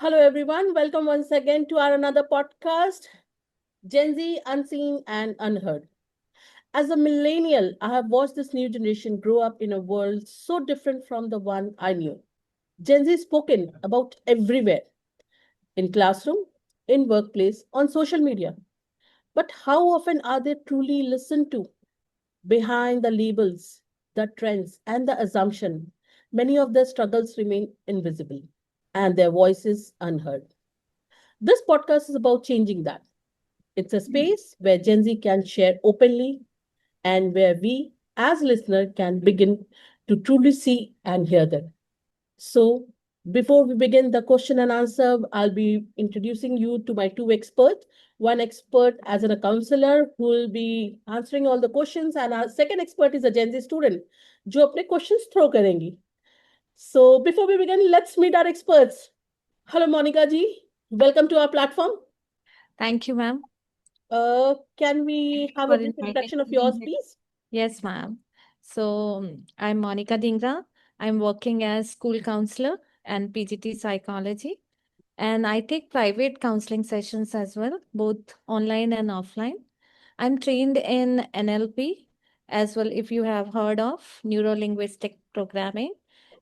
Hello, everyone. Welcome once again to our another podcast, Gen Z Unseen and Unheard. As a millennial, I have watched this new generation grow up in a world so different from the one I knew. Gen Z is spoken about everywhere, in classroom, in workplace, on social media. But how often are they truly listened to? Behind the labels, the trends, and the assumption, many of their struggles remain invisible and their voices unheard. This podcast is about changing that. It's a space where Gen Z can share openly and where we, as listeners, can begin to truly see and hear them. So, before we begin the question and answer, I'll be introducing you to my two experts. One expert as a counselor who will be answering all the questions, and our second expert is a Gen Z student जो अपने questions throw करेंगी. So, before we begin, let's meet our experts. Hello, Monika ji. Welcome to our platform. Thank you, ma'am. Can we have a brief introduction of yours, please? Yes, ma'am. So, I'm Monika Dhingra. I'm working as school counselor and PGT psychology. And I take private counseling sessions as well, both online and offline. I'm trained in NLP as well, if you have heard of neuro linguistic programming,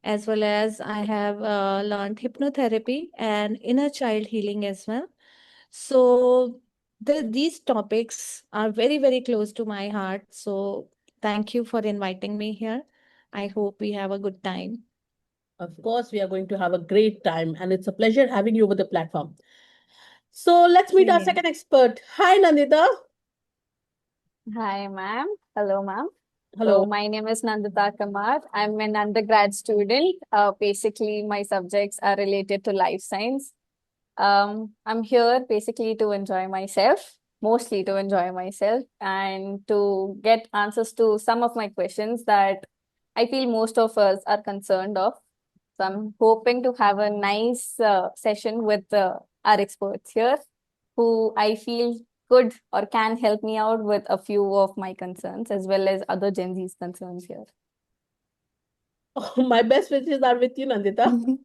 as well as I have learned hypnotherapy and inner child healing as well. So these topics are very, very close to my heart. So thank you for inviting me here. I hope we have a good time. Of course, we are going to have a great time, and it's a pleasure having you over the platform. So let's meet our Brilliant. second expert. Hi, Nandita. Hi, ma'am. Hello, ma'am. So Hello. my name is Nandita Kamar. I'm an undergrad student. Basically, my subjects are related to life science. I'm here basically to enjoy myself, mostly to enjoy myself, and to get answers to some of my questions that I feel most of us are concerned of. So I'm hoping to have a nice session with our experts here, who I feel could or can help me out with a few of my concerns as well as other Gen Z's concerns here. Oh, my best wishes are with you, Nandita.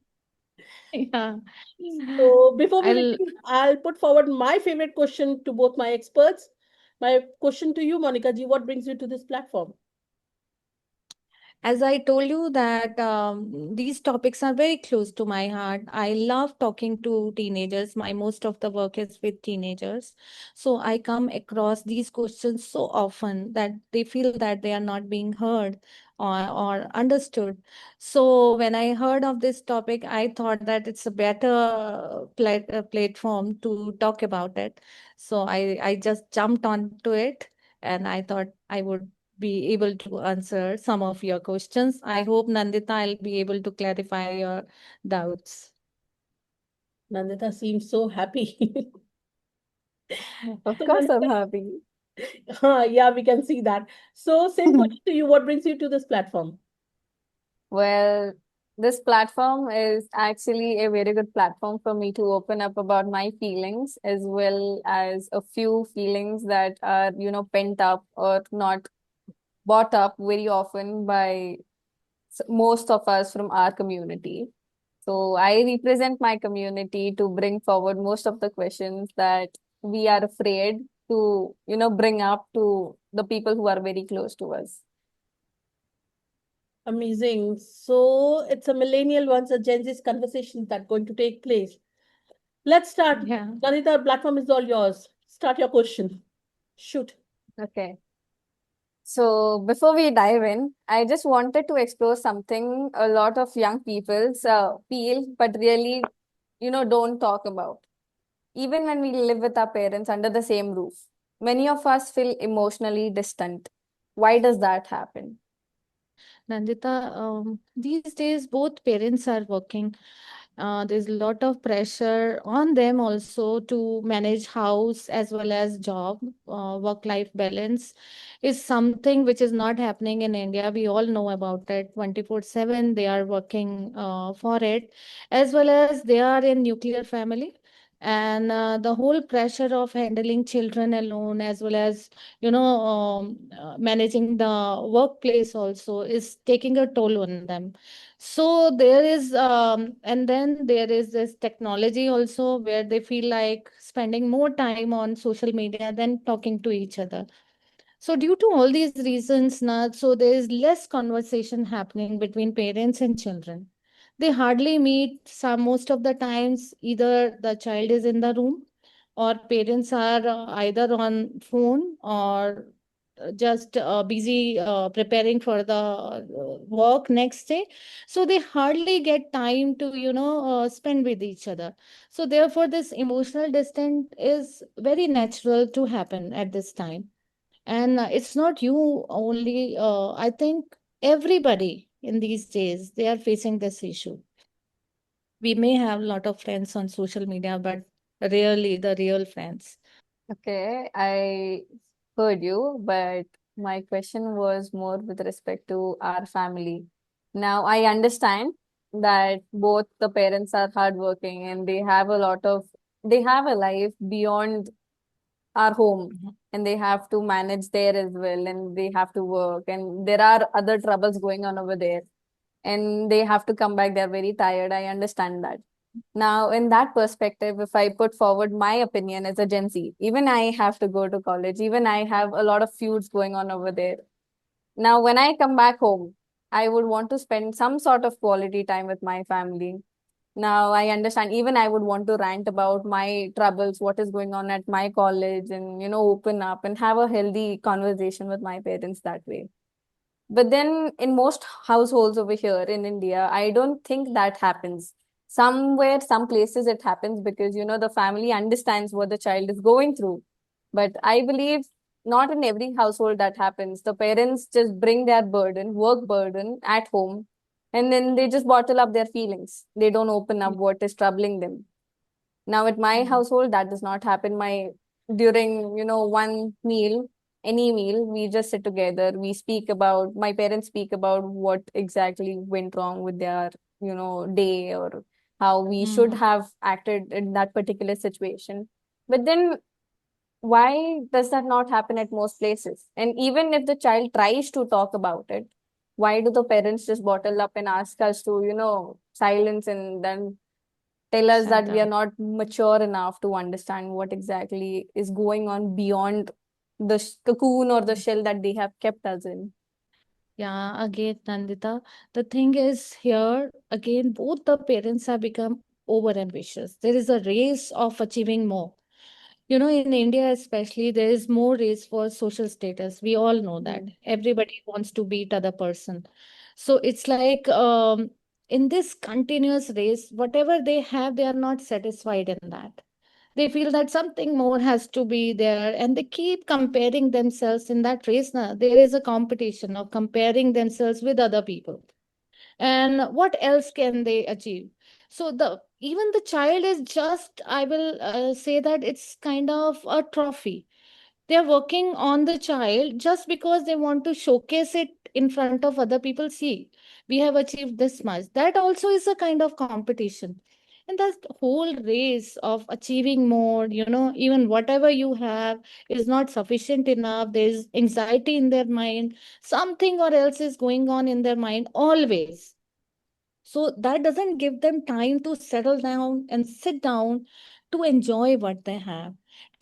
Yeah. So before we I'll begin, I'll put forward my favorite question to both my experts. My question to you, Monica ji, what brings you to this platform? As I told you that these topics are very close to my heart. I love talking to teenagers. My most of the work is with teenagers. So I come across these questions so often that they feel that they are not being heard or understood. So when I heard of this topic, I thought that it's a better platform to talk about it. So I just jumped onto it and I thought I would be able to answer some of your questions. I hope, Nandita, I'll be able to clarify your doubts. Nandita seems so happy. Of So, course, I'm Nandita, happy. yeah, we can see that. So, same question to you. What brings you to this platform? Well, this platform is actually a very good platform for me to open up about my feelings as well as a few feelings that are, pent up or not brought up very often by most of us from our community. So I represent my community to bring forward most of the questions that we are afraid to, bring up to the people who are very close to us. Amazing. So, it's a millennial once a Gen Z's conversation that's going to take place. Let's start. Yeah. Nandita, platform is all yours. Start your question. Shoot. Okay. So before we dive in, I just wanted to explore something a lot of young people feel, but really, don't talk about. Even when we live with our parents under the same roof, many of us feel emotionally distant. Why does that happen? Nandita, these days both parents are working. There's a lot of pressure on them also to manage house as well as job. Work-life balance is something which is not happening in India. We all know about it. 24/7 they are working for it, as well as they are in nuclear family. And the whole pressure of handling children alone, as well as managing the workplace also is taking a toll on them. So there is, and then there is this technology also where they feel like spending more time on social media than talking to each other. So due to all these reasons, now, so there is less conversation happening between parents and children. They hardly meet. Some most of the times, either the child is in the room, or parents are either on phone or just busy preparing for the work next day. So they hardly get time to spend with each other. So therefore, this emotional distance is very natural to happen at this time. And it's not you only. I think everybody in these days, they are facing this issue. We may have a lot of friends on social media, but rarely the real friends. Okay, I heard you, but my question was more with respect to our family. Now, I understand that both the parents are hardworking and they have a life beyond our home, Mhm. and they have to manage there as well, and they have to work, and there are other troubles going on over there, and they have to come back, they're very tired. I understand that. Now, in that perspective, if I put forward my opinion as a Gen Z, even I have to go to college, even I have a lot of feuds going on over there. Now, when I come back home, I would want to spend some sort of quality time with my family. Now, I understand, even I would want to rant about my troubles, what is going on at my college, and, open up and have a healthy conversation with my parents that way. But then in most households over here in India, I don't think that happens. Somewhere, some places it happens because, the family understands what the child is going through. But I believe not in every household that happens. The parents just bring their burden, work burden at home, and then they just bottle up their feelings. They don't open up what is troubling them. Now, at my Mhm. household, that does not happen. During, one meal, any meal, we just sit together. My parents speak about what exactly went wrong with their, day, or how we should Mhm. have acted in that particular situation. But then why does that not happen at most places? And even if the child tries to talk about it, why do the parents just bottle up and ask us to, silence, and then tell us Shut that we are up. not mature enough to understand what exactly is going on beyond the cocoon or the shell that they have kept us in? Yeah, again, Nandita, the thing is here, again, both the parents have become over ambitious. There is a race of achieving more. In India, especially, there is more race for social status. We all know that. Mm. Everybody wants to beat other person. So it's like in this continuous race, whatever they have, they are not satisfied in that. They feel that something more has to be there, and they keep comparing themselves in that race. Now, there is a competition of comparing themselves with other people, and what else can they achieve. So the even the child is just, I will say that it's kind of a trophy. They're working on the child just because they want to showcase it in front of other people. See, we have achieved this much. That also is a kind of competition. And that whole race of achieving more, even whatever you have is not sufficient enough. There's anxiety in their mind. Something or else is going on in their mind always. So that doesn't give them time to settle down and sit down to enjoy what they have,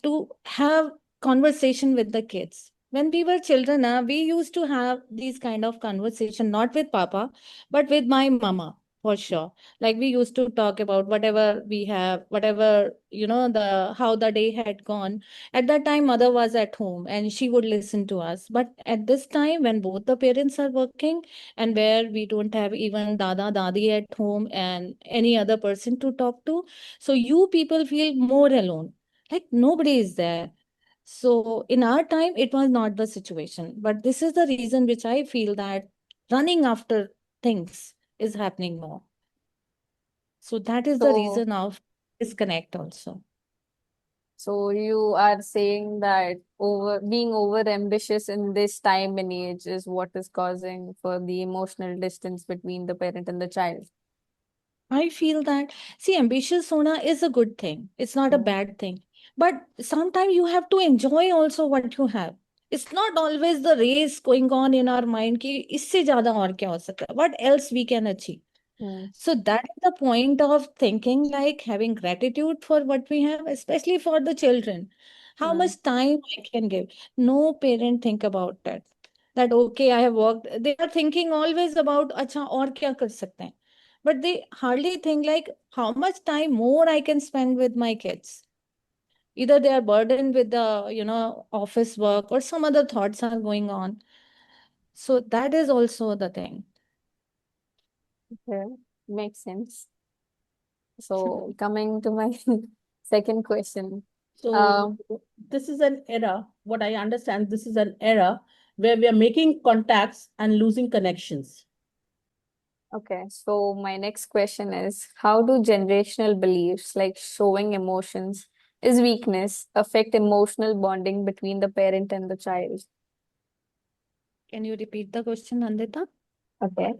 to have conversation with the kids. When we were children, we used to have these kind of conversation, not with Papa, but with my mama, for sure. Like we used to talk about whatever we have, whatever, how the day had gone. At that time, mother was at home and she would listen to us. But at this time, when both the parents are working, and where we don't have even dada dadi at home and any other person to talk to, so you people feel more alone, like nobody is there. So in our time it was not the situation, but this is the reason which I feel that running after things is happening more. So that is the So, reason of disconnect also. so you are saying that being over ambitious in this time and age is what is causing for the emotional distance between the parent and the child. I feel that, see, ambitious Sona is a good thing. It's not a Mm. bad thing. But sometimes you have to enjoy also what you have. It's not always the race going on in our mind कि इससे ज़्यादा और क्या हो सकता है? What else we can achieve? Hmm. So that is the point of thinking, like having gratitude for what we have, especially for the children. How Hmm. much time I can give. No parent think about that. That okay, I have worked. They are thinking always about अच्छा और क्या कर सकते हैं. But they hardly think like how much time more I can spend with my kids. Either they are burdened with the office work or some other thoughts are going on. So that is also the thing. Okay. Makes sense. So coming to my second question. So Um, this is an era, what I understand, this is an era where we are making contacts and losing connections. okay, so my next question is, how do generational beliefs like showing emotions is weakness affect emotional bonding between the parent and the child? Can you repeat the question, Nandita? Okay.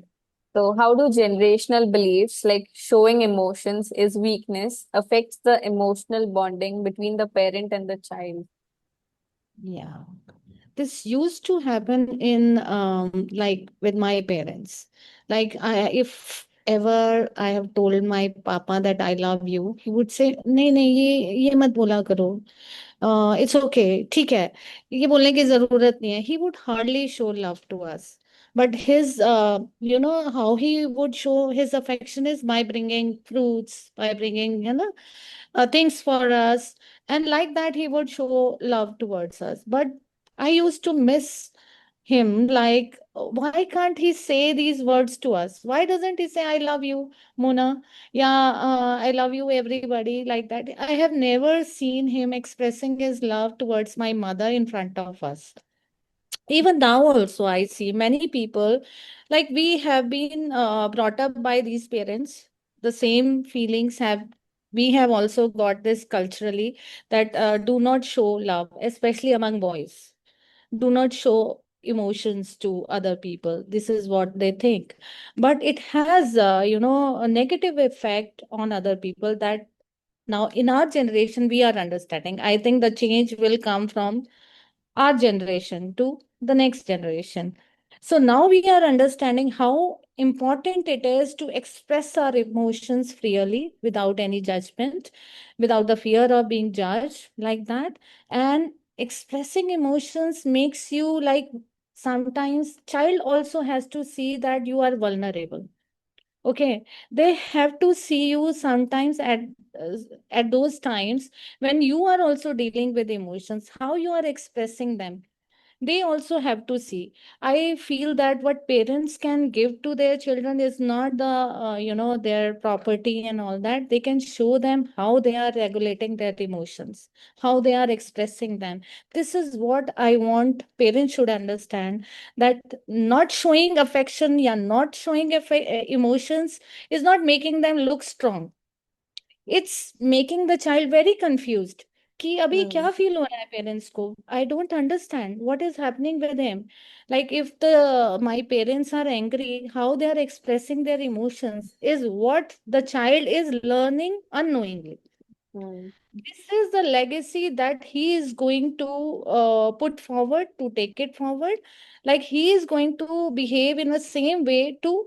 So how do generational beliefs like showing emotions is weakness affects the emotional bonding between the parent and the child? Yeah. This used to happen in like with my parents. Like if ever I have told my papa that I love you, he would say, नहीं नहीं ये मत बोला करो. It's okay, ठीक है. ये बोलने की जरूरत नहीं है. He would hardly show love to us. But his, how he would show his affection is by bringing fruits, by bringing, things for us. And like that, he would show love towards us. But I used to miss him. Like, why can't he say these words to us? Why doesn't he say, I love you, Mona? Yeah, I love you, everybody, like that. I have never seen him expressing his love towards my mother in front of us. Even now also I see many people, like we have been brought up by these parents, the same feelings have we have also got this culturally, that do not show love, especially among boys. Do not show emotions to other people. This is what they think. But it has a negative effect on other people, that now in our generation we are understanding. I think the change will come from our generation to the next generation. So now we are understanding how important it is to express our emotions freely without any judgment, without the fear of being judged, like that. And expressing emotions makes you like, sometimes child also has to see that you are vulnerable. Okay, they have to see you sometimes uh, at those times when you are also dealing with emotions, how you are expressing them. They also have to see. I feel that what parents can give to their children is not the their property and all that. They can show them how they are regulating their emotions, how they are expressing them. This is what I want parents should understand, that not showing affection, yeah, not showing emotions is not making them look strong. It's making the child very confused कि अभी Hmm. क्या feel हो रहा है parents को. I don't understand what is happening with him. Like if the my parents are angry, how they are expressing their emotions is what the child is learning unknowingly. Hmm. This is the legacy that he is going to put forward, to take it forward. Like he is going to behave in the same way to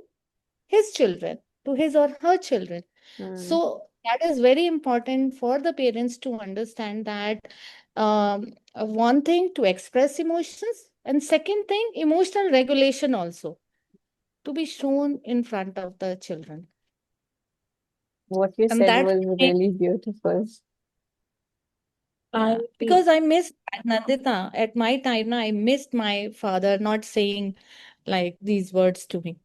his children, to his or her children. Hmm. So that is very important for the parents to understand that, one thing to express emotions, and second thing, emotional regulation also to be shown in front of the children. What you And said that was will make, really beautiful. I yeah, because I missed Nandita at my time. I missed my father not saying like these words to me.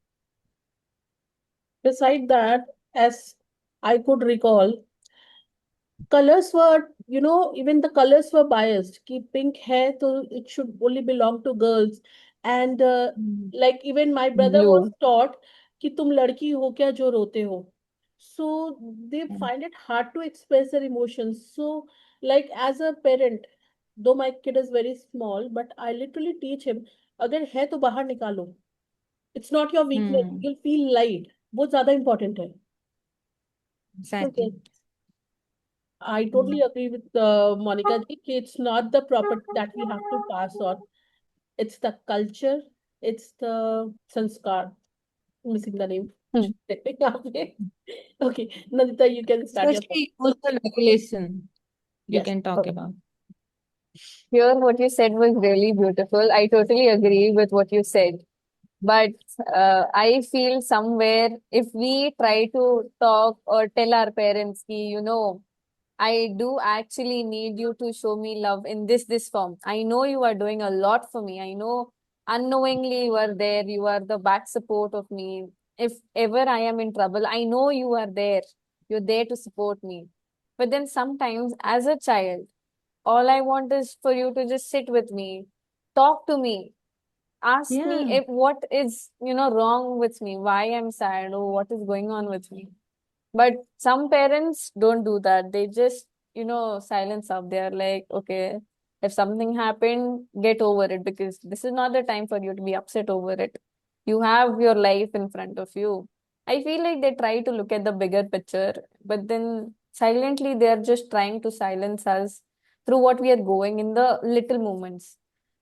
beside that, as I could recall, colors were, even the colors were biased. Ki pink hair, so it should only belong to girls. And Mm. like even my brother was Blue. taught कि तुम लड़की हो क्या जो रोते हो. So they Mm. find it hard to express their emotions. So like as a parent, though my kid is very small, but I literally teach him, अगर है तो बाहर निकालो. It's not your weakness. Mm. You'll feel light. बहुत ज्यादा important है. So yes, Exactly. I totally Mm. agree with Monica ji. कि it's not the property that we have to pass on. It's the culture. It's the sanskar. Missing the name. Okay, Nandita, you can start your thought. Especially emotional regulation, you Yes. can talk Okay. about. Here, what you said was really beautiful. I totally agree with what you said. But I feel somewhere if we try to talk or tell our parents, ki, I do actually need you to show me love in this form. I know you are doing a lot for me. I know unknowingly you are there. You are the back support of me. If ever I am in trouble, I know you are there. You're there to support me. But then sometimes, as a child, all I want is for you to just sit with me, talk to me, ask me Yeah, if what is, wrong with me, why I'm sad, or what is going on with me. But some parents don't do that. They just, silence up. They're like, okay, if something happened, get over it because this is not the time for you to be upset over it. You have your life in front of you. I feel like they try to look at the bigger picture, but then silently they're just trying to silence us through what we are going in the little moments.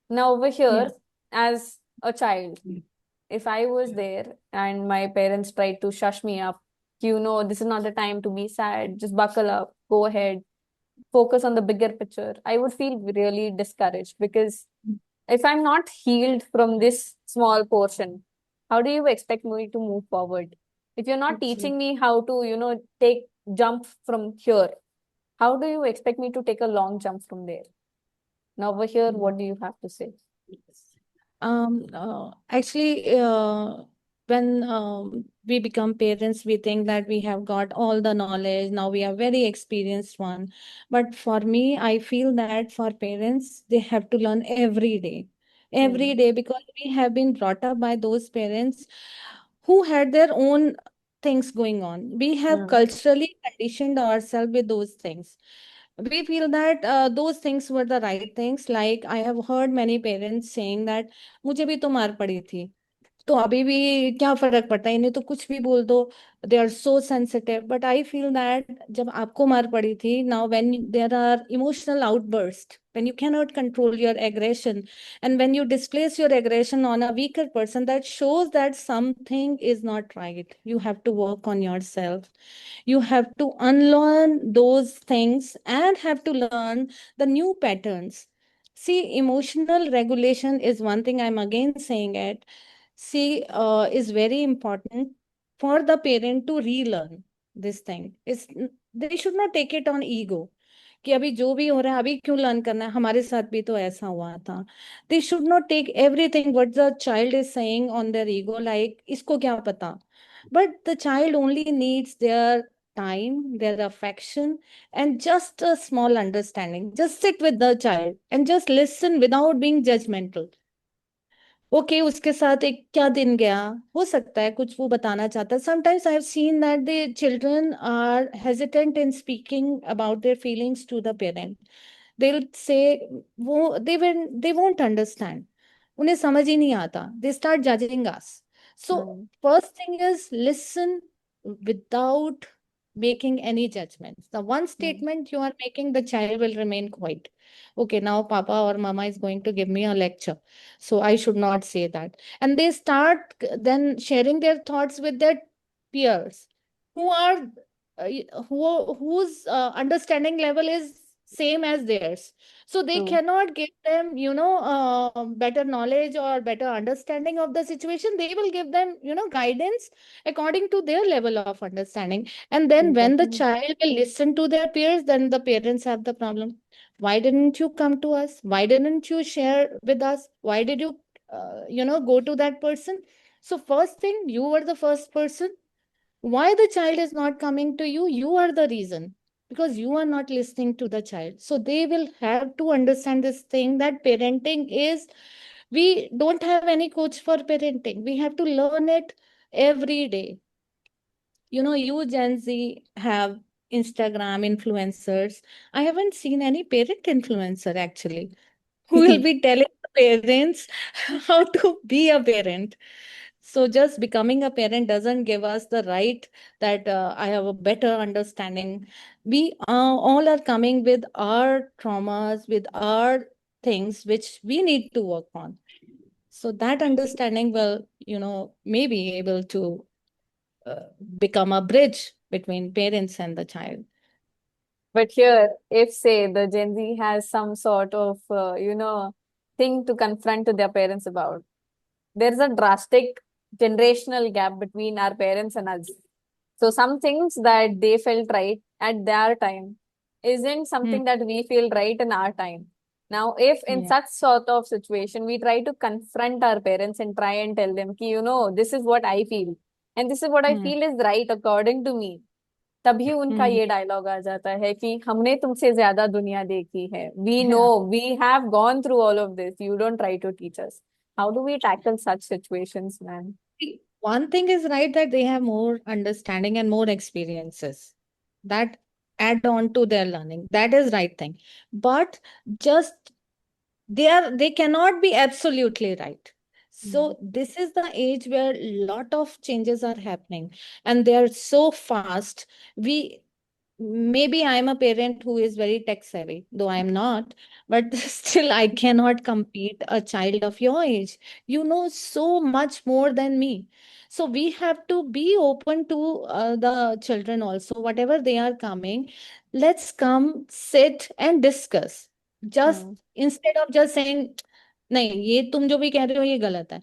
Now, over yeah. here, as a child, if I was there and my parents tried to shush me up, this is not the time to be sad, just buckle up, go ahead, focus on the bigger picture, I would feel really discouraged because if I'm not healed from this small portion, how do you expect me to move forward? If you're not Absolutely. teaching me how to, take jump from here, how do you expect me to take a long jump from there? Now, over here, what do you have to say? Yes. Actually, when we become parents, we think that we have got all the knowledge. Now we are very experienced one. But for me, I feel that for parents, they have to learn every Hmm. day, because we have been brought up by those parents who had their own things going on. We have Hmm. culturally conditioned ourselves with those things. We feel that those things were the right things. Like I have heard many parents saying that मुझे भी तो मार पड़ी थी, तो अभी भी क्या फर्क पड़ता है, इन्हें तो कुछ भी बोल दो, they are so sensitive. But I feel that जब आपको मार पड़ी थी, now when there are emotional outburst, when you cannot control your aggression, and when you displace your aggression on a weaker person, that shows that something is not right. You have to work on yourself. You have to unlearn those things and have to learn the new patterns. See, emotional regulation is one thing, I'm again saying it. See, is very important for the parent to relearn this thing. It's, they should not take it on ego. कि अभी जो भी हो रहा है अभी क्यों learn करना है, हमारे साथ भी तो ऐसा हुआ था. They should not take everything what the child is saying on their ego, like इसको क्या पता. But the child only needs their time, their affection, and just a small understanding. Just sit with the child and just listen without being judgmental. Okay, उसके साथ एक क्या दिन गया, हो सकता है कुछ वो बताना चाहता है. Sometimes I have seen that the children are hesitant in speaking about their feelings to the parent. They will say, वो दे वोंट अंडरस्टैंड, उन्हें समझ ही नहीं आता, they start judging us. So Hmm. First thing is listen without making any judgments. The one Hmm. statement you are making, the child will remain quiet. Okay, now papa or mama is going to give me a lecture, so I should not say that. And they start then sharing their thoughts with their peers who are whose understanding level is same as theirs, so they True. cannot give them, better knowledge or better understanding of the situation. They will give them, guidance according to their level of understanding. And then when the Exactly. child will listen to their peers, then the parents have the problem. Why didn't you come to us? Why didn't you share with us? Why did you go to that person? So first thing, you were the first person. Why the child is not coming to you, you are the reason, because you are not listening to the child. So they will have to understand this thing, that parenting is, we don't have any coach for parenting, we have to learn it every day. You Gen Z have Instagram influencers. I haven't seen any parent influencer actually who will be telling the parents how to be a parent. So just becoming a parent doesn't give us the right that I have a better understanding. We all are coming with our traumas, with our things which we need to work on. So that understanding will, may be able to become a bridge between parents and the child. But here, if say the Gen Z has some sort of, thing to confront to their parents about, there's a drastic generational gap between our parents and us. So some things that they felt right at their time isn't Hmm. something that we feel right in our time. Now, if in Yeah. such sort of situation, we try to confront our parents and try and tell them, ki, this is what I feel. And this is what I Hmm. feel is right according to me. तभी उनका Hmm. ये dialogue आ जाता है कि हमने तुमसे ज्यादा दुनिया देखी है. We Yeah. know, we have gone through all of this. You don't try to teach us. How do we tackle such situations, man? See, one thing is right that they have more understanding and more experiences that add on to their learning. That is right thing. But just they cannot be absolutely right. Mm. So this is the age where a lot of changes are happening and they are so fast. We maybe I'm a parent who is very tech savvy, though I'm not, but still I cannot compete a child of your age. You know so much more than me. So we have to be open to the children also, whatever they are coming. Let's come, sit and discuss. Just Mm. instead of just saying, नहीं ये तुम जो भी कह रहे हो ये गलत है.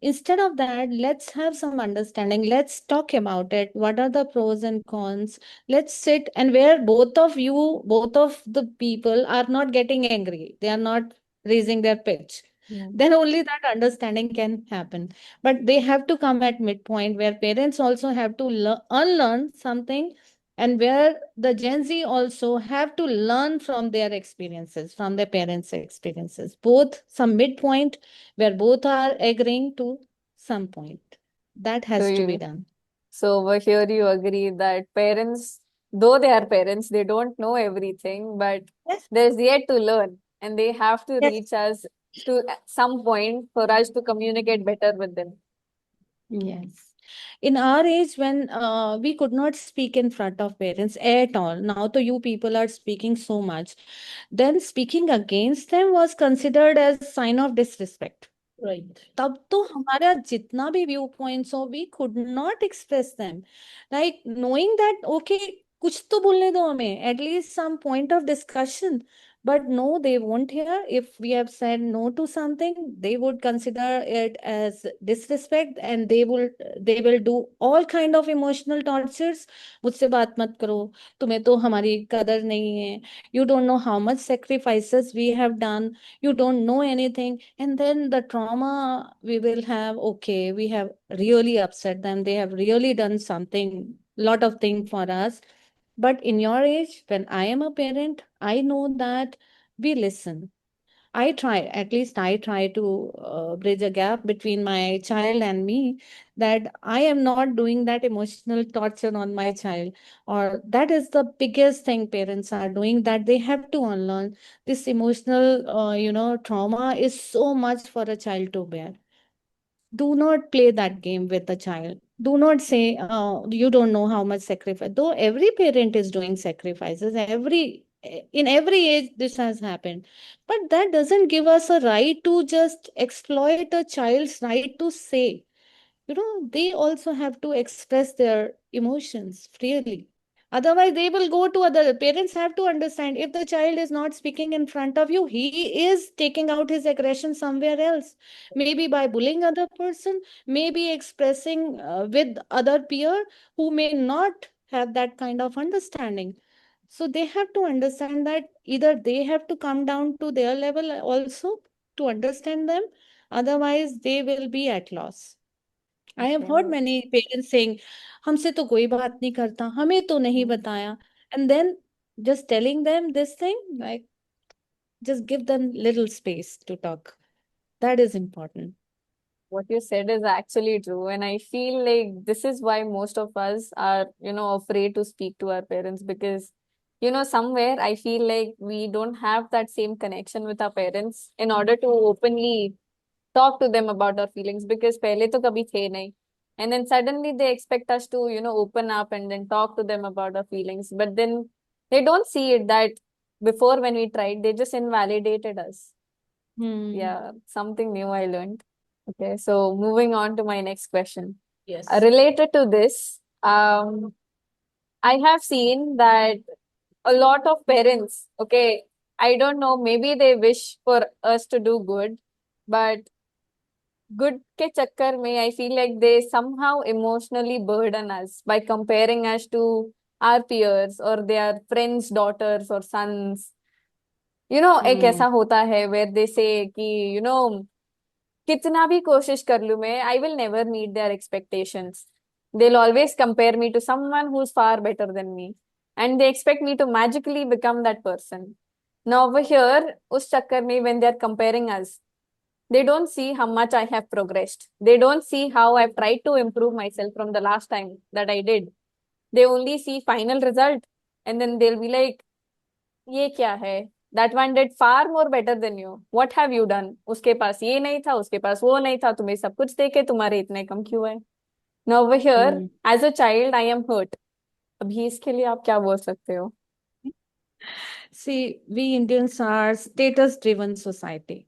Instead of that, let's have some understanding. Let's talk about it. What are the pros and cons? Let's sit and where both of the people are not getting angry. They are not raising their pitch. Mm. Then only that understanding can happen. But they have to come at midpoint where parents also have to unlearn something and where the Gen Z also have to learn from their experiences, from their parents' experiences. Both some midpoint where both are agreeing to some point. That So has to be you, done. so over here you agree that parents, though they are parents, they don't know everything, but Yes, there's yet to learn, and they have to yes, reach us to some point for us to communicate better with them. yes. In our age, when we could not speak in front of parents at all, now to you people are speaking so much, then speaking against them was considered as sign of disrespect. Right. तब तो हमारा जितना भी view points हो we could not express them like knowing that okay कुछ तो बोलने दो हमें at least some point of discussion but no they won't hear if we have said no to something they would consider it as disrespect and they will do all kind of emotional tortures मुझसे बात मत करो तुम्हें तो हमारी कदर नहीं है you don't know how much sacrifices we have done you don't know anything and then the trauma we will have okay we have really upset them they have really done something lot of thing for us but in your age when I am a parent I know that we listen I try at least I try to bridge a gap between my child and me that I am not doing that emotional torture on my child or that is the biggest thing parents are doing that they have to unlearn this emotional trauma is so much for a child to bear do not play that game with the child do not say you don't know how much sacrifice though every parent is doing sacrifices in every age this has happened but that doesn't give us a right to just exploit a child's right to say they also have to express their emotions freely otherwise they will go to other parents have to understand if the child is not speaking in front of you he is taking out his aggression somewhere else maybe by bullying other person maybe expressing with other peer who may not have that kind of understanding so they have to understand that either they have to come down to their level also to understand them otherwise they will be at loss. I have heard Okay. many parents saying, हमसे तो कोई बात नहीं करता, हमें तो नहीं Mm. बताया. And then just telling them this thing, like just give them little space to talk. That is important. What you said is actually true, and I feel like this is why most of us are, afraid to speak to our parents because, somewhere I feel like we don't have that same connection with our parents in order to openly talk to them about our feelings because पहले तो कभी थे नहीं. And then suddenly they expect us to, open up and then talk to them about our feelings. But then they don't see it that before when we tried, they just invalidated us. Hmm. Yeah, something new I learned. Okay, so moving on to my next question. Yes. Related to this, I have seen that a lot of parents, okay, I don't know, maybe they wish for us to do good, but good ke chakkar mein, I feel like they somehow emotionally burden us by comparing us to our peers or their friends' daughters or sons. एक Hmm. ऐसा होता है where they say कि, कितना भी कोशिश कर लूं मैं, I will never meet their expectations. They'll always compare me to someone who's far better than me. And they expect me to magically become that person. Now over here, उस चक्कर में when they're comparing us, they don't see how much I have progressed. They don't see how I've tried to improve myself from the last time that I did. They only see final result and then they'll be like, ये क्या है? That one did far more better than you. What have you done? उसके पास ये नहीं था, उसके पास वो नहीं था, तुम्हें सब कुछ देके तुम्हारे इतने कम क्यों है? Now over here, Hmm. as a child, I am hurt. अभी इसके लिए आप क्या बोल सकते हो? See, we Indians are status-driven society.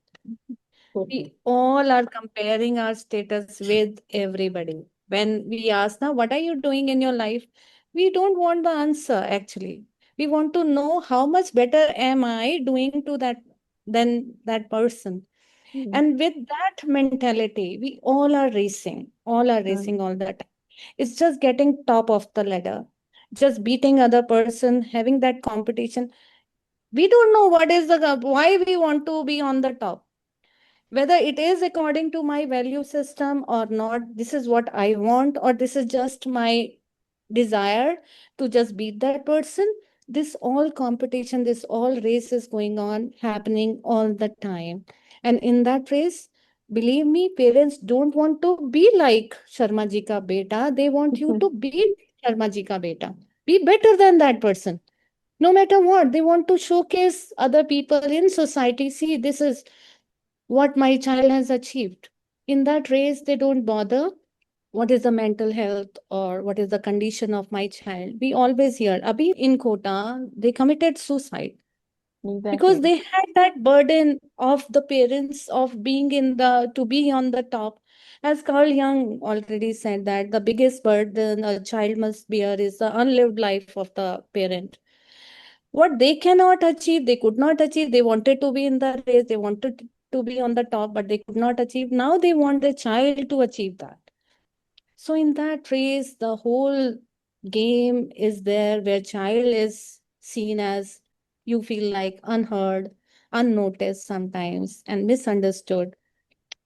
Totally. We all are comparing our status with everybody. When we ask now, what are you doing in your life? We don't want the answer actually. We want to know how much better am I doing to that than that person. Hmm. And with that mentality, we all are Hmm. racing all the time. It's just getting top of the ladder, just beating other person, having that competition. We don't know what is the why we want to be on the top, whether it is according to my value system or not. This is what I want, or this is just my desire to just beat that person. This all competition, this all race is going on, happening all the time. And in that race, believe me, parents don't want to be like Sharma ji ka beta. They want you to beat Sharma ji ka beta, be better than that person. No matter what, they want to showcase other people in society. See, this is what my child has achieved. In that race, they don't bother what is the mental health or what is the condition of my child. We always hear, Abhi in Kota, they committed suicide because Exactly. they had that burden of the parents of being to be on the top. As Carl Jung already said, that the biggest burden a child must bear is the unlived life of the parent. What they cannot achieve, they could not achieve. They wanted to be in the race, they wanted to be on the top, but they could not achieve. Now they want the child to achieve that. So in that race, the whole game is there where child is seen as, you feel like, unheard, unnoticed sometimes, and misunderstood.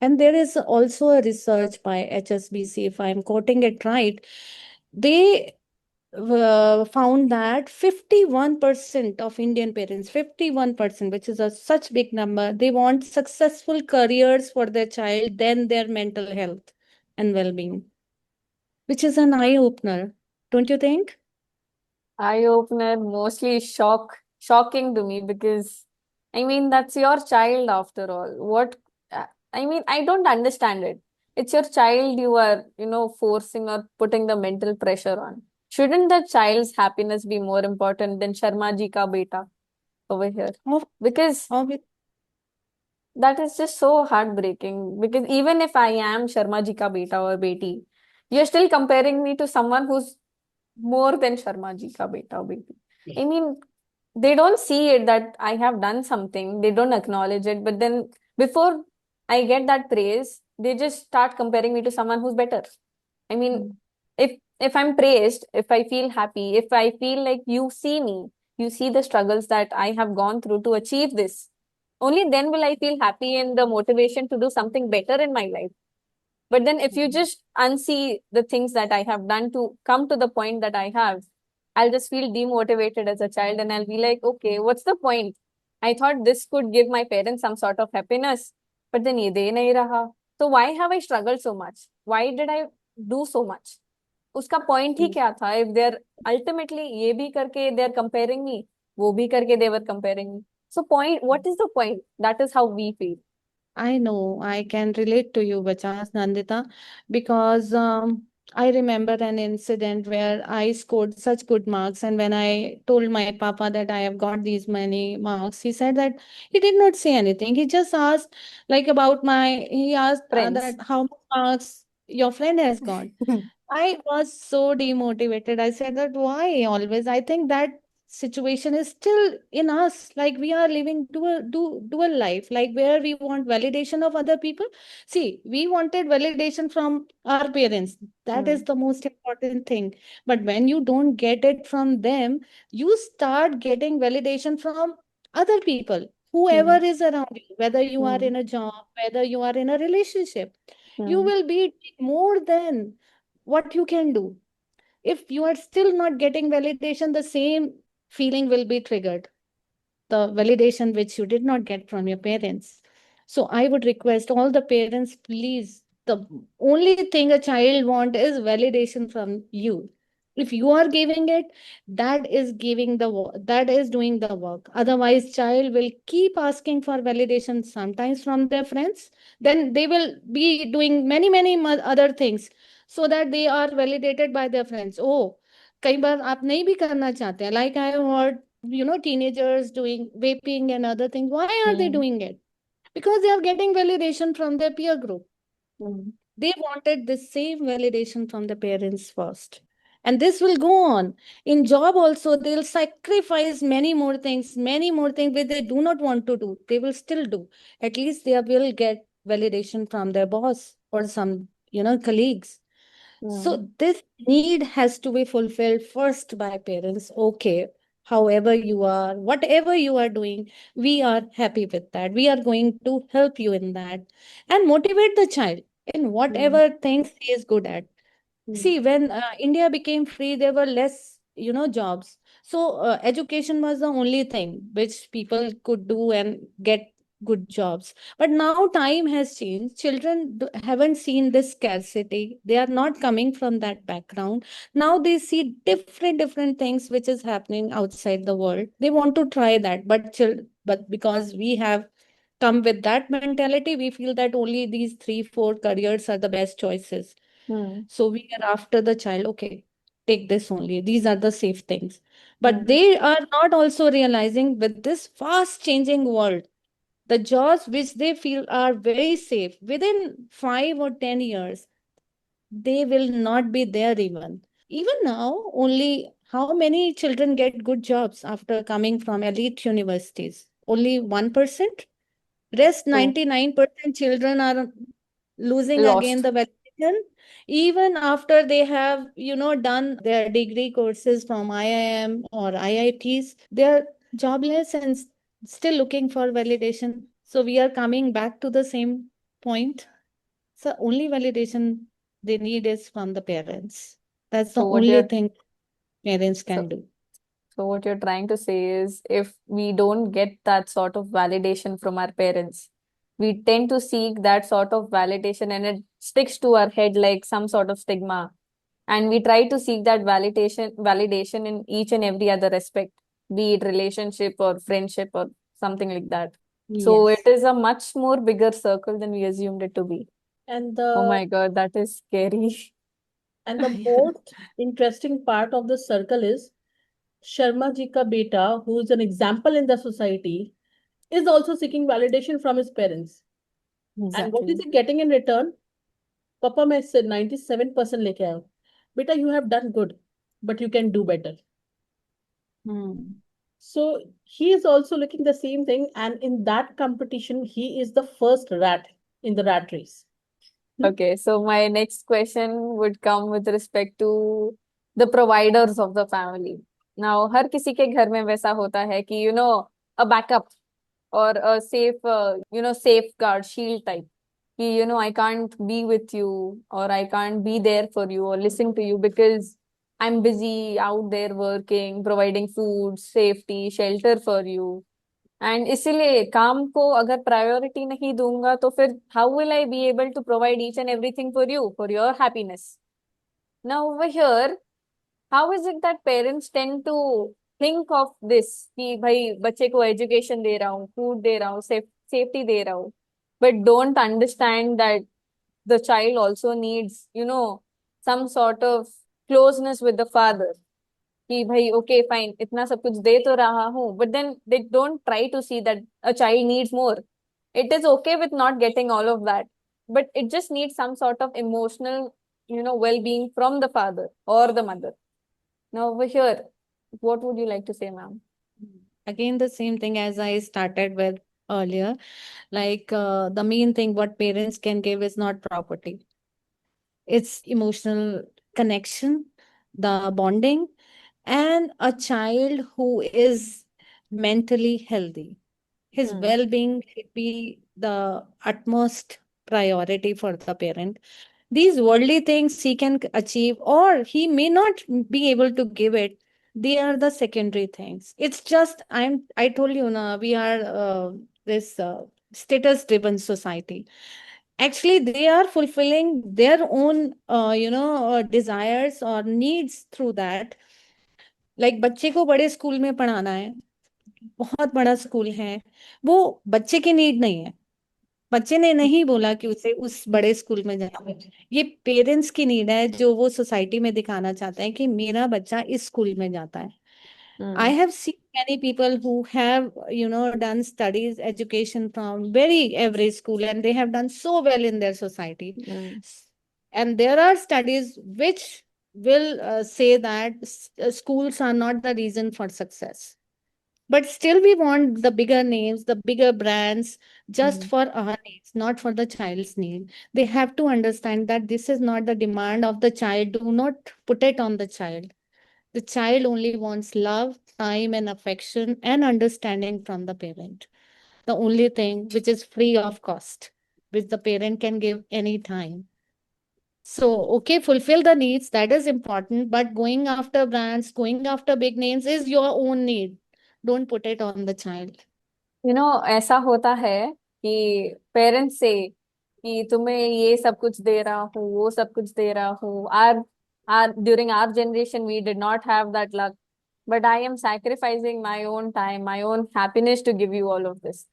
And there is also a research by HSBC, if I'm quoting it right. They found that 51% of Indian parents, 51%, which is a such big number, they want successful careers for their child than their mental health and well-being, which is an eye opener, don't you think? Eye opener, mostly shocking to me because I mean that's your child after all. I mean, I don't understand it. It's your child you are, forcing or putting the mental pressure on. Shouldn't the child's happiness be more important than Sharma ji ka beta over here? Of, Because of it, that is just so heartbreaking. Because even if I am Sharma ji ka beta or beti, you're still comparing me to someone who's more than Sharma ji ka beta or beti. I mean, they don't see it that I have done something. They don't acknowledge it. But then before I get that praise, they just start comparing me to someone who's better. I mean, mm, if I'm praised, if I feel happy, if I feel like you see me, you see the struggles that I have gone through to achieve this, only then will I feel happy and the motivation to do something better in my life. But then if you just unsee the things that I have done to come to the point that I have, I'll just feel demotivated as a child and I'll be like, okay, what's the point? I thought this could give my parents some sort of happiness, but then ye de nahi raha. So why have I struggled so much? Why did I do so much? उसका point ही Mm. क्या था? If they're ultimately ये भी करके they're comparing me, वो भी करके they were comparing me. So point, what is the point? That is how we feel. I know I can relate to you, Bachas Nandita, because I remember an incident where I scored such good marks, and when I told my papa that I have got these many marks, he said that he did not say anything. He just asked, like, about my, he asked Friends. that how many marks your friend has gone. I was so demotivated. I said that why always? I think that situation is still in us. Like we are living dual life, like where we want validation of other people. See, we wanted validation from our parents. That is Hmm. the most important thing. But when you don't get it from them, you start getting validation from other people, whoever Hmm. is around you, whether you are Hmm. in a job, whether you are in a relationship. You Hmm. will be more than what you can do. If you are still not getting validation, the same feeling will be triggered, the validation which you did not get from your parents. So I would request all the parents, please, the only thing a child want is validation from you. If you are giving it, that is giving the that is doing the work. Otherwise, child will keep asking for validation sometimes from their friends. Then they will be doing many other things so that they are validated by their friends. Oh, कई बार आप नहीं भी करना चाहते हैं. Like I heard, teenagers doing vaping and other things. Why are they Hmm. doing it? Because they are getting validation from their peer group. Hmm. They wanted the same validation from the parents first. And this will go on. In job also, they'll sacrifice many more things which they do not want to do. They will still do. At least they will get validation from their boss or some, colleagues. Hmm. So this need has to be fulfilled first by parents. Okay, however you are, whatever you are doing, we are happy with that. We are going to help you in that and motivate the child in Hmm. whatever things he is good at. Hmm. See, when India became free, there were less, jobs. So education was the only thing which people could do and get good jobs. But now time has changed. Children haven't seen this scarcity. They are not coming from that background. Now they see different things which is happening outside the world. They want to try that, but because we have come with that mentality, we feel that only these three, four careers are the best choices. Hmm. So we are after the child, okay, take this only. These are the safe things. But Hmm. they are not also realizing with this fast changing world, the jobs which they feel are very safe within 5 or 10 years, they will not be there even. Even now, only how many children get good jobs after coming from elite universities? Only 1%? Rest True. 99% children are losing again Lost. the validation even after they have done their degree courses from IIM or IITs. They are jobless and still looking for validation. So we are coming back to the same point. So only validation they need is from the parents. That's the So what only you're thing parents so can do. So what you're trying to say is if we don't get that sort of validation from our parents, we tend to seek that sort of validation and it sticks to our head like some sort of stigma. And we try to seek that validation in each and every other aspect, be it relationship or friendship or something like that. So it Yes. is a much more bigger circle than we assumed it to be. And Oh the my God, that is scary. and the most interesting part of the circle is Sharma ji ka beta, who is an example in the society, is also seeking validation from his parents. And what is Exactly. he getting in return? Papa, मैं 97% लेके आया हूँ. Beta, you have done good, but you can do better. Hmm. So he is also looking the same thing, and in that competition, he is the first rat in the rat race. Okay, so my next question would come with respect to the providers of the family. Now, हर किसी के घर में वैसा होता है कि a backup or a safe safeguard shield type कि I can't be with you or I can't be there for you or listen to you because I'm busy out there working, providing food, safety, shelter for you. And इसीलिए काम को अगर priority नहीं दूंगा तो फिर how will I be able to provide each and everything for your happiness now over here how is it that parents tend to think of this कि भाई बच्चे को एजुकेशन दे रहा हूँ फूड दे रहा हूँ सेफ्टी दे रहा हूँ but don't understand that the child also needs some sort of closeness with the father कि भाई ओके फाइन इतना सब कुछ दे तो रहा हूँ but then they don't try to see that a child needs more it is okay with not getting all of that but it just needs some sort of emotional, well-being from the father or the mother. Now over here, what would you like to say, ma'am? Again, the same thing as I started with earlier. Like the main thing what parents can give is not property. It's emotional connection, the bonding, and a child who is mentally healthy. His Hmm. well-being should be the utmost priority for the parent. These worldly things he can achieve, or he may not be able to give it. They are the secondary things. It's just I told you na we are this status driven society. Actually they are fulfilling their own desires or needs through that. Like बच्चे को बड़े school में पढ़ाना है, बहुत बड़ा school है, वो बच्चे की नीड नहीं है। बच्चे ने नहीं बोला कि उसे उस बड़े स्कूल में जाना है। ये पेरेंट्स की नीड है जो वो सोसाइटी में दिखाना चाहते हैं कि मेरा बच्चा इस स्कूल में जाता है। I Hmm. have seen many people who have, done studies, education from very every school, and they have done so well in their society. Hmm. And there are studies which will say that schools are not the reason for success. But still, we want the bigger names, the bigger brands, just Hmm. for our needs, not for the child's need. They have to understand that this is not the demand of the child. Do not put it on the child. The child only wants love, time, and affection and understanding from the parent. The only thing which is free of cost, which the parent can give anytime. So, okay, fulfill the needs, that is important, but going after brands, going after big names is your own need. Don't put it on the child. ऐसा होता है कि parents से कि तुम्हें ये सब कुछ दे रहा हूँ, वो सब कुछ दे रहा हूँ। Or during our generation we did not have that luck, but I am sacrificing my own time, my own happiness to give you all of this.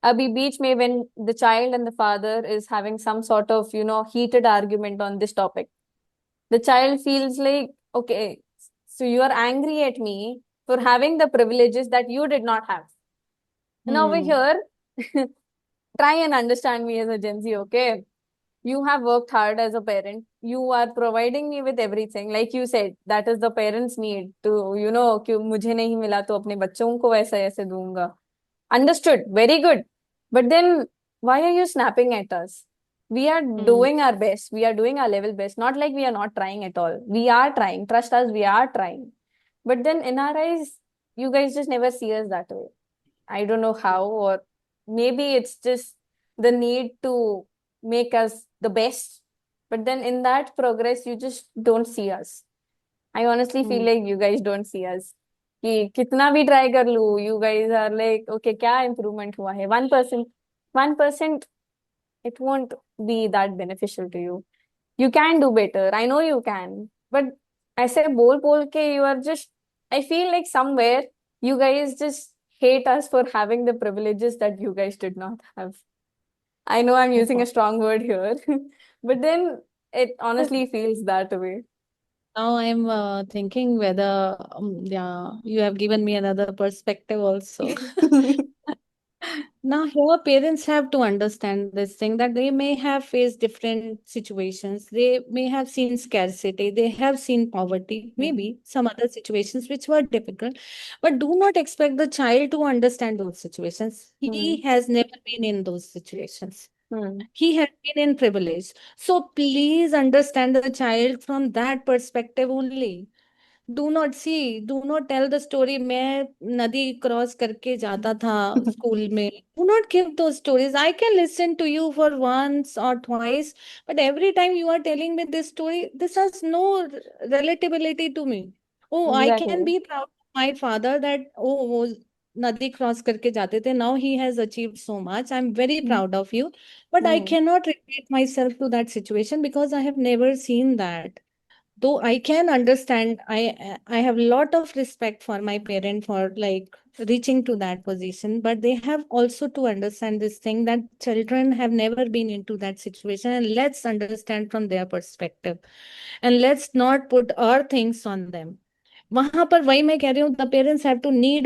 अभी बीच में when the child and the father is having some sort of heated argument on this topic, the child feels like, okay, so you are angry at me for having the privileges that you did not have. And over Hmm. here, try and understand me as a Gen Z, okay? You have worked hard as a parent. You are providing me with everything. Like you said, that is the parents' need to, कि मुझे नहीं मिला तो अपने बच्चों को ऐसे ऐसे दूंगा. Understood. Very good. But then, why are you snapping at us? We are Hmm. doing our best. We are doing our level best. Not like we are not trying at all. We are trying. Trust us, we are trying. But then, in our eyes, you guys just never see us that way. I don't know how, or maybe it's just the need to make us the best. But then, in that progress, you just don't see us. I honestly feel Hmm. like you guys don't see us. कि कितना भी try कर लूं, you guys are like, okay, क्या improvement हुआ है? 1%, it won't be that beneficial to you. You can do better. I know you can. But ऐसे बोल के you are just, I feel like somewhere you guys just hate us for having the privileges that you guys did not have. I know I'm using a strong word here, but then it honestly feels that way. Now I'm thinking whether, yeah, you have given me another perspective also. Now, here parents have to understand this thing that they may have faced different situations. They may have seen scarcity. They have seen poverty, maybe some other situations which were difficult. But do not expect the child to understand those situations. Hmm. He has never been in those situations. Hmm. He has been in privilege. So please understand the child from that perspective only. Do not tell the story मैं नदी cross करके जाता था school में. Do not give those stories. I can listen to you for once or twice, but every time you are telling me this story, this has no relatability to me. Oh, I can Exactly. be proud of my father that oh वो नदी cross करके जाते थे. Now he has achieved so much. I'm very Hmm. proud of you, but I Hmm. cannot relate myself to that situation because I have never seen that. Though I can understand, I have a lot of respect for my parent for like reaching to that position, but they have also to understand this thing that children have never been into that situation, and let's understand from their perspective, and let's not put our things on them. वहां पर वही मैं कह रही हूँ, the parents have to need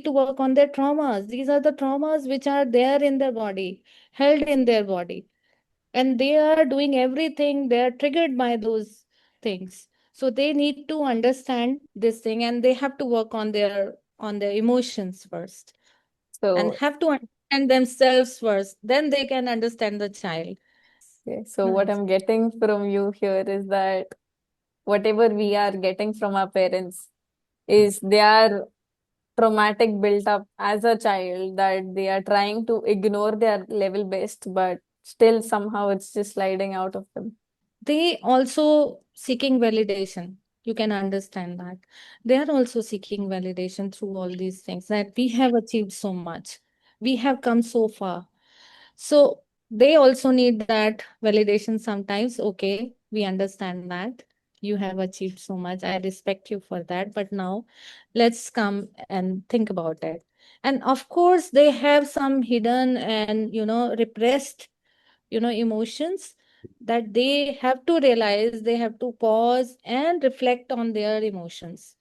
to work on their traumas. These are the traumas which are there in their body, held in their body. and they are doing everything, they are triggered by those things. So they need to understand this thing, and they have to work on their emotions first, and So, have to understand themselves first, then they can understand the child. okay, so what Nice. I'm getting from you here is that whatever we are getting from our parents is their traumatic built up as a child, that they are trying to ignore their level best, but still somehow it's just sliding out of them. They also seeking validation. You can understand that they are also seeking validation through all these things, that we have achieved so much, we have come so far. So they also need that validation sometimes. Okay, we understand that you have achieved so much, I respect you for that, but now let's come and think about it. And of course they have some hidden and repressed emotions, that they have to realize, they have to pause and reflect on their emotions.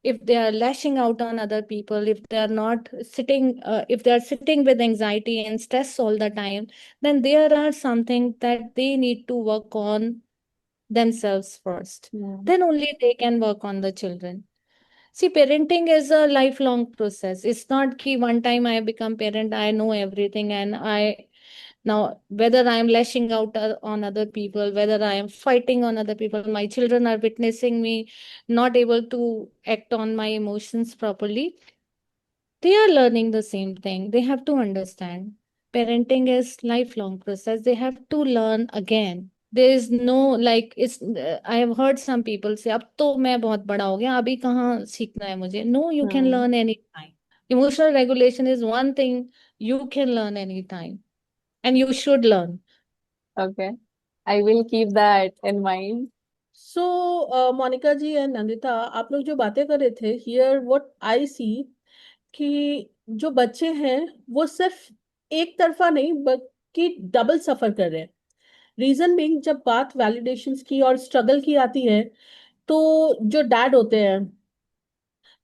If they are lashing out on other people, if they are not sitting, if they are sitting with anxiety and stress all the time, then there are something that they need to work on themselves first. Yeah. Then only they can work on the children. See, parenting is a lifelong process. It's not key one time I become parent, I know everything, and I now, whether I am lashing out on other people, whether I am fighting on other people, my children are witnessing me not able to act on my emotions properly. They are learning the same thing. They have to understand. Parenting is lifelong process. They have to learn again. There is no like it's. I have heard some people say, "अब तो मैं बहुत बड़ा हो गया, अभी कहाँ सीखना है मुझे?" No, you can Hmm. learn anytime. Emotional regulation is one thing you can learn anytime, and you should learn. Okay. I will keep that in mind. So Monika ji and Nandita, आप लोग जो बातें कर रहे थे, हियर व्हाट आई सी, कि जो बच्चे हैं वो सिर्फ एक तरफा नहीं बल्कि डबल सफर कर रहे हैं। रीजन बीइंग, जब बात वैलिडेशंस की और स्ट्रगल की आती है, तो जो डैड होते हैं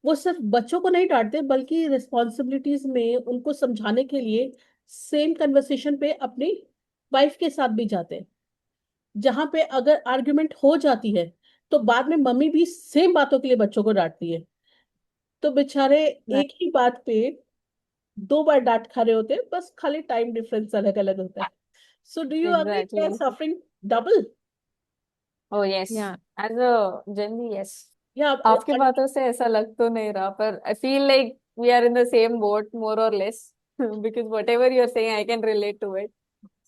वो सिर्फ बच्चों को नहीं डांटते, बल्कि रिस्पॉन्सिबिलिटीज में उनको समझाने के लिए सेम कन्वर्सेशन पे अपनी वाइफ के साथ भी जाते हैं। जहां पे अगर आर्ग्यूमेंट हो जाती है, तो बाद में मम्मी भी सेम बातों के लिए बच्चों को डांटती है। तो बेचारे Right. एक ही बात पे दो बार डांट खा रहे होते हैं, बस खाली टाइम डिफरेंस अलग अलग होता है। So do you agree they are Exactly. Suffering double? Oh, yes. Yeah. As a Gen Z, yes. या आपकी बातों से ऐसा लग तो नहीं रहा, पर I feel like we are in the same boat, more or less, because whatever you're saying, I can relate to it.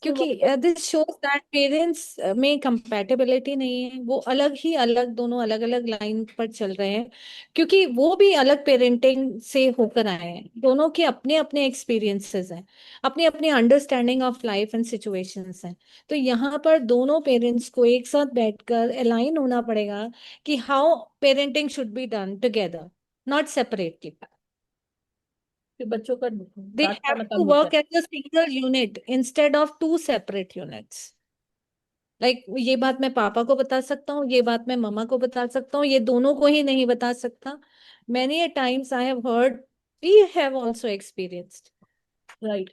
क्योंकि दिस शोज दैट पेरेंट्स में कंपैटिबिलिटी नहीं है, वो अलग ही अलग, दोनों अलग अलग लाइन पर चल रहे हैं, क्योंकि वो भी अलग पेरेंटिंग से होकर आए हैं। दोनों के अपने अपने एक्सपीरियंसेस हैं, अपनी अपनी understanding of life and situations हैं। तो यहाँ पर दोनों पेरेंट्स को एक साथ बैठकर अलाइन होना पड़ेगा कि how parenting should be done together, not separately. बच्चों का They डांट have खाना to कम होता work है। as a single unit instead of two separate units. Like ये बात मैं पापा को बता सकता हूँ, ये बात मैं मम्मा को बता सकता हूँ, ये दोनों को ही नहीं बता सकता। Many a times I have heard, we have also experienced. Right.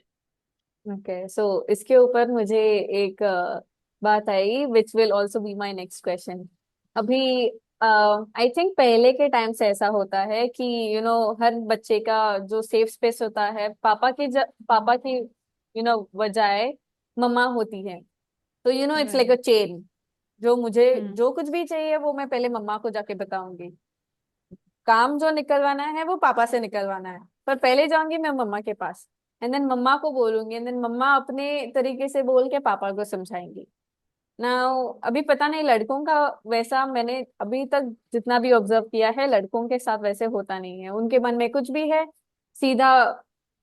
Okay, so इसके ऊपर मुझे एक बात आई which will also be my next question. अभी आई थिंक पहले के टाइम से ऐसा होता है कि हर बच्चे का जो सेफ स्पेस होता है पापा की बजाय मम्मा होती है। तो it's like Right. A chain. जो मुझे Hmm. जो कुछ भी चाहिए वो मैं पहले मम्मा को जाके बताऊंगी। काम जो निकलवाना है वो पापा से निकलवाना है, पर पहले जाऊंगी मैं मम्मा के पास। एंड देन मम्मा को बोलूंगी, एंड देन मम्मा अपने तरीके से बोल के पापा को समझाएंगी ना। अभी पता नहीं लड़कों का वैसा, मैंने अभी तक जितना भी ऑब्जर्व किया है लड़कों के साथ वैसे होता नहीं है। उनके मन में कुछ भी है, सीधा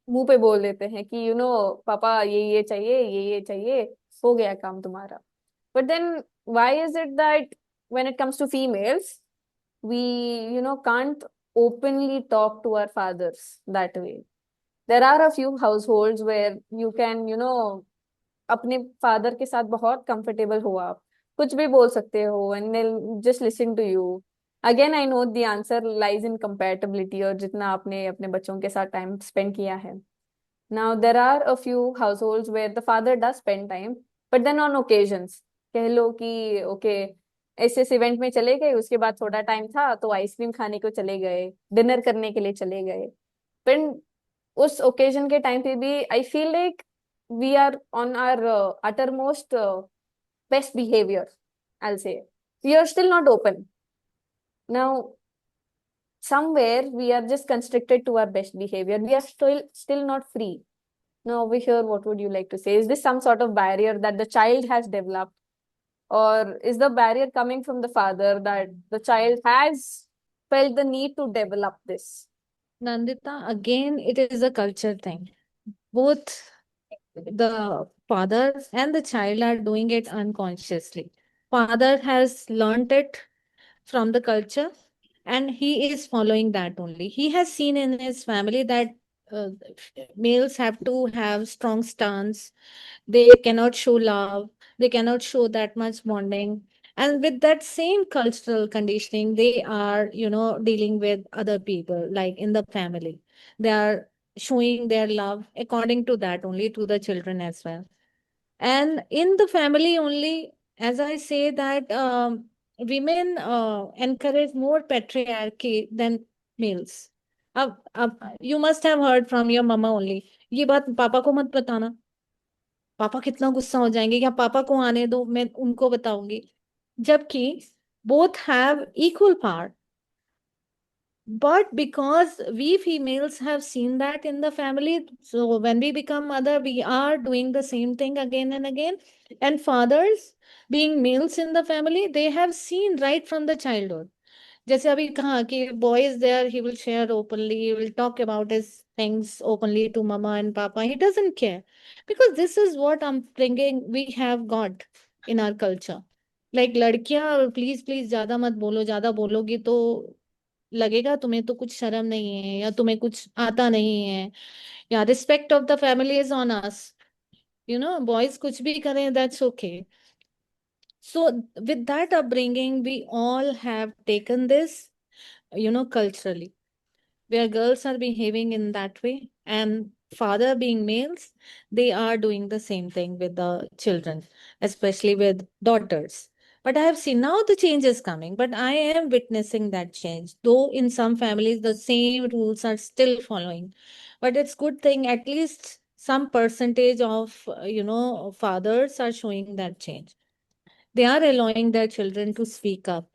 मुंह पे बोल देते हैं कि पापा ये चाहिए, ये चाहिए, हो गया काम तुम्हारा। But then why is it that when it comes to females we can't openly talk to our fathers that way? There are a few households where you can अपने फादर के साथ बहुत कंफर्टेबल हो, आप कुछ भी बोल सकते हो and they'll just listen to you. Again, I know the answer lies in compatibility, और जितना आपने अपने बच्चों के साथ टाइम स्पेंड किया है। Now there are a few households where the father does spend time, but then on occasions कह लो कि ओके ऐसे इवेंट में चले गए, उसके बाद थोड़ा टाइम था तो आइसक्रीम खाने को चले गए, डिनर करने के लिए चले गए, फिर उस ओकेजन के टाइम पे भी I feel like we are on our utter most best behaviour, I say we are still not open now, somewhere we are just constricted to our best behavior, we are still not free. Now over here, what would you like to say? Is this some sort of barrier that the child has developed, or is the barrier coming from the father that the child has felt the need to develop this? Nandita, again, it is a culture thing. Both the father and the child are doing it unconsciously. Father has learned it from the culture and he is following that only. He has seen in his family that uh, males have to have strong stance, they cannot show love, they cannot show that much bonding. And with that same cultural conditioning, they are, dealing with other people, like in the family. They are showing their love according to that only to the children as well. And in the family only, as I say that women encourage more patriarchy than males. अब you must have heard from your mama only, ये बात पापा को मत बताना, पापा कितना गुस्सा हो जाएंगे, या पापा को आने दो, मैं उनको बताऊंगी. जबकि both have equal power. But because we females have seen that in the family, so when we become mother, we are doing the same thing again and again. And fathers, being males in the family, they have seen right from the childhood. जैसे अभी कहा कि boy is there, he will share openly, he will talk about his things openly to mama and papa. He doesn't care because this is what I'm bringing. We have got in our culture. Like लड़कियां please please ज्यादा मत बोलो, ज्यादा बोलोगी तो लगेगा तुम्हें तो कुछ शर्म नहीं है या तुम्हें कुछ आता नहीं है, या respect of the family is on us. Boys कुछ भी करें, that's okay. So with that upbringing, we all have taken this, culturally, where girls are behaving in that way and father being males, they are doing the same thing with the children, especially with daughters. But I have seen now the change is coming, but I am witnessing that change, though in some families the same rules are still following. But it's good thing, at least some percentage of fathers are showing that change. They are allowing their children to speak up,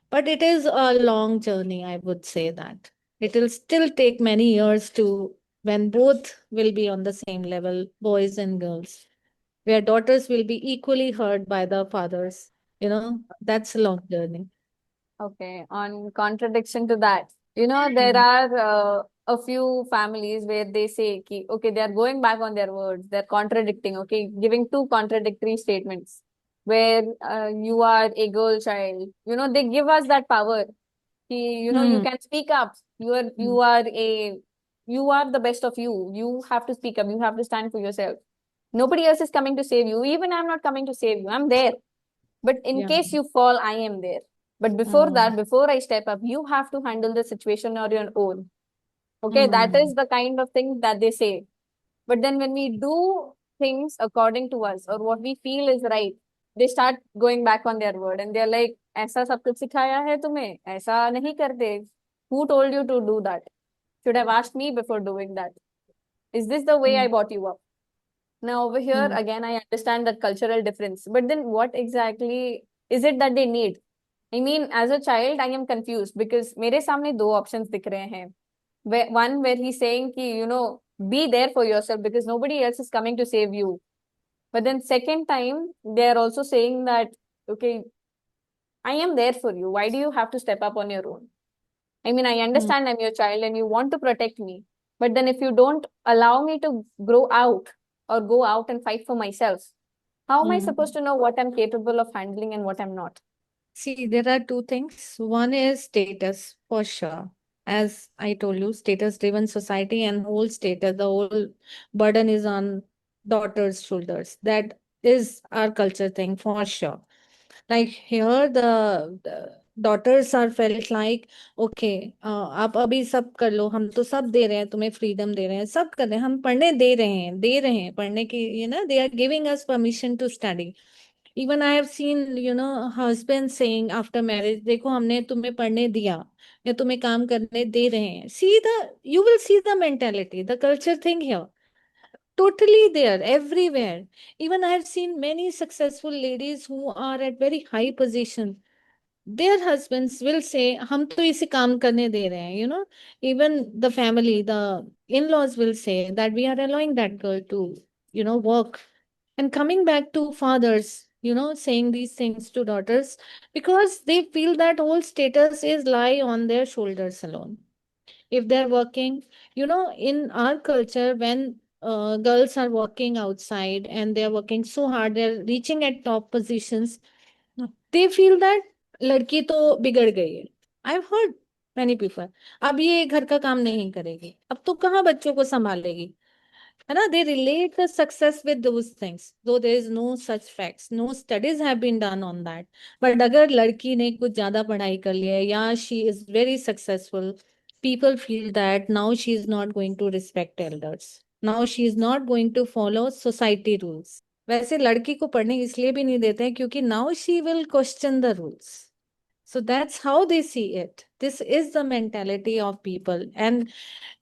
but it is a long journey, I would say that. It will still take many years to when both will be on the same level, boys and girls, where daughters will be equally heard by the fathers. That's a long journey. Okay, on contradiction to that, there Mm. are a few families where they say, ki, okay, they are going back on their words, they're contradicting, okay, giving two contradictory statements where you are a girl child. They give us that power. You Mm. can speak up. You are the best of you. You have to speak up. You have to stand for yourself. Nobody else is coming to save you. Even I'm not coming to save you. I'm there. But in Yeah. case you fall, I am there. But before Mm. that, before I step up, you have to handle the situation on your own. Okay, that Mm. is the kind of thing that they say. But then when we do things according to us or what we feel is right, they start going back on their word and they're like, ऐसा सब कुछ सिखाया है तुम्हें, ऐसा नहीं करते. Who told you to do that? Should have asked me before doing that. Is this the way I Mm. brought you up? Now over here Mm. again, I understand that cultural difference. But then what exactly is it that they need? I mean, as a child, I am confused because मेरे सामने दो options दिख रहे हैं. One where he's saying कि, be there for yourself because nobody else is coming to save you. But then second time, they are also saying that, okay, I am there for you. Why do you have to step up on your own? I mean, I Mm. understand I'm your child and you want to protect me. But then if you don't allow me to grow out or go out and fight for myself, how am I supposed Mm. to know what I'm capable of handling and what I'm not? See, there are two things. One is status, for sure. As I told you, status-driven society and whole status, the whole burden is on daughters' shoulders. That is our culture thing, for sure. Like here, daughters are felt like, okay, आप अभी सब कर लो, हम तो सब दे रहे हैं, तुम्हें freedom दे रहे हैं, सब कर रहे हैं, हम पढ़ने दे रहे हैं पढ़ने की, they are giving us permission to study. Even I have seen, husbands saying after marriage, देखो हमने तुम्हें पढ़ने दिया या तुम्हें काम करने दे रहे हैं. You will see the mentality, the culture thing here. Totally there, everywhere. Even I have seen many successful ladies who are at very high position. Their husbands will say, हम तो इसे काम करने दे रहे हैं, Even the family, the in-laws will say that we are allowing that girl to, work. And coming back to fathers, saying these things to daughters, because they feel that whole status is lie on their shoulders alone. If they're working, in our culture, when girls are working outside and they're working so hard, they're reaching at top positions, they feel that लड़की तो बिगड़ गई है. I've heard many people, अब ये घर का काम नहीं करेगी, अब तो कहाँ बच्चों को संभालेगी, है ना. They relate the success with those things, though there is no such facts, no studies have been done on that. But अगर लड़की ने कुछ ज्यादा पढ़ाई कर लिया है या she is very successful, people feel that now she is not going to respect elders, now she is not going to follow society rules. वैसे लड़की को पढ़ने इसलिए भी नहीं देते हैं क्योंकि now she will question the rules. So that's how they see it. This is the mentality of people. And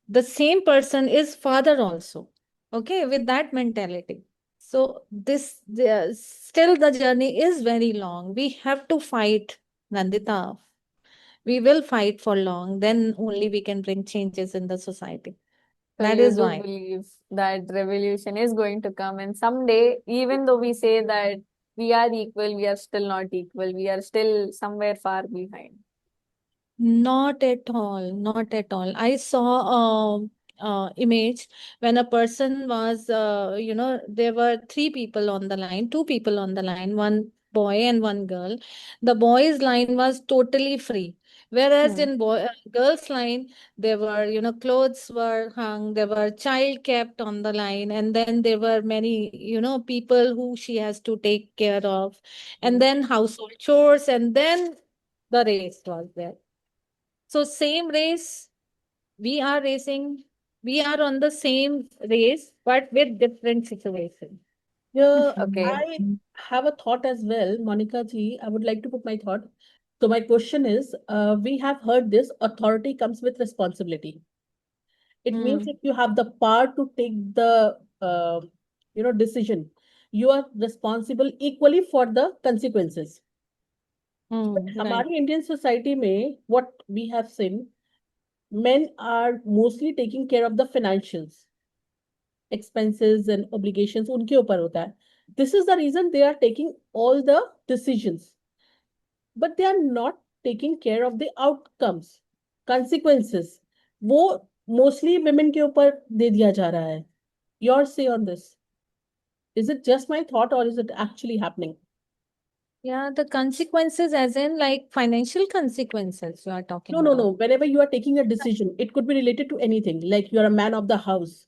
the same person is father also. Okay, with that mentality. So still the journey is very long. We have to fight, Nandita. We will fight for long. Then only we can bring changes in the society. So That you is do why. believe that revolution is going to come, and someday, even though we say that we are equal, we are still not equal. We are still somewhere far behind. Not at all. Not at all. I saw image when a person was, there were three people on the line, two people on the line, one boy and one girl. The boys' line was totally free. Whereas Hmm. in girls' line, there were, clothes were hung, there were child kept on the line, and then there were many, people who she has to take care of, and then household chores, and then the race was there. So same race, we are racing, we are on the same race, but with different situations. Yeah, Okay. I have a thought as well, Monica ji. I would like to put my thought. So my question is, we have heard this authority comes with responsibility. It means Hmm. if you have the power to take the decision, you are responsible equally for the consequences. But Right. हमारी Indian society में what we have seen, men are mostly taking care of the financials, expenses and obligations उनके ऊपर होता है. This is the reason they are taking all the decisions, but they are not taking care of the outcomes, consequences. वो mostly women के ऊपर दे दिया जा रहा है. Your say on this? Is it just my thought or is it actually happening? Yeah, the consequences, as in like financial consequences, you are No, talking no, no. about. Whenever you are taking a decision, it could be related to anything. Like you are a man of the house.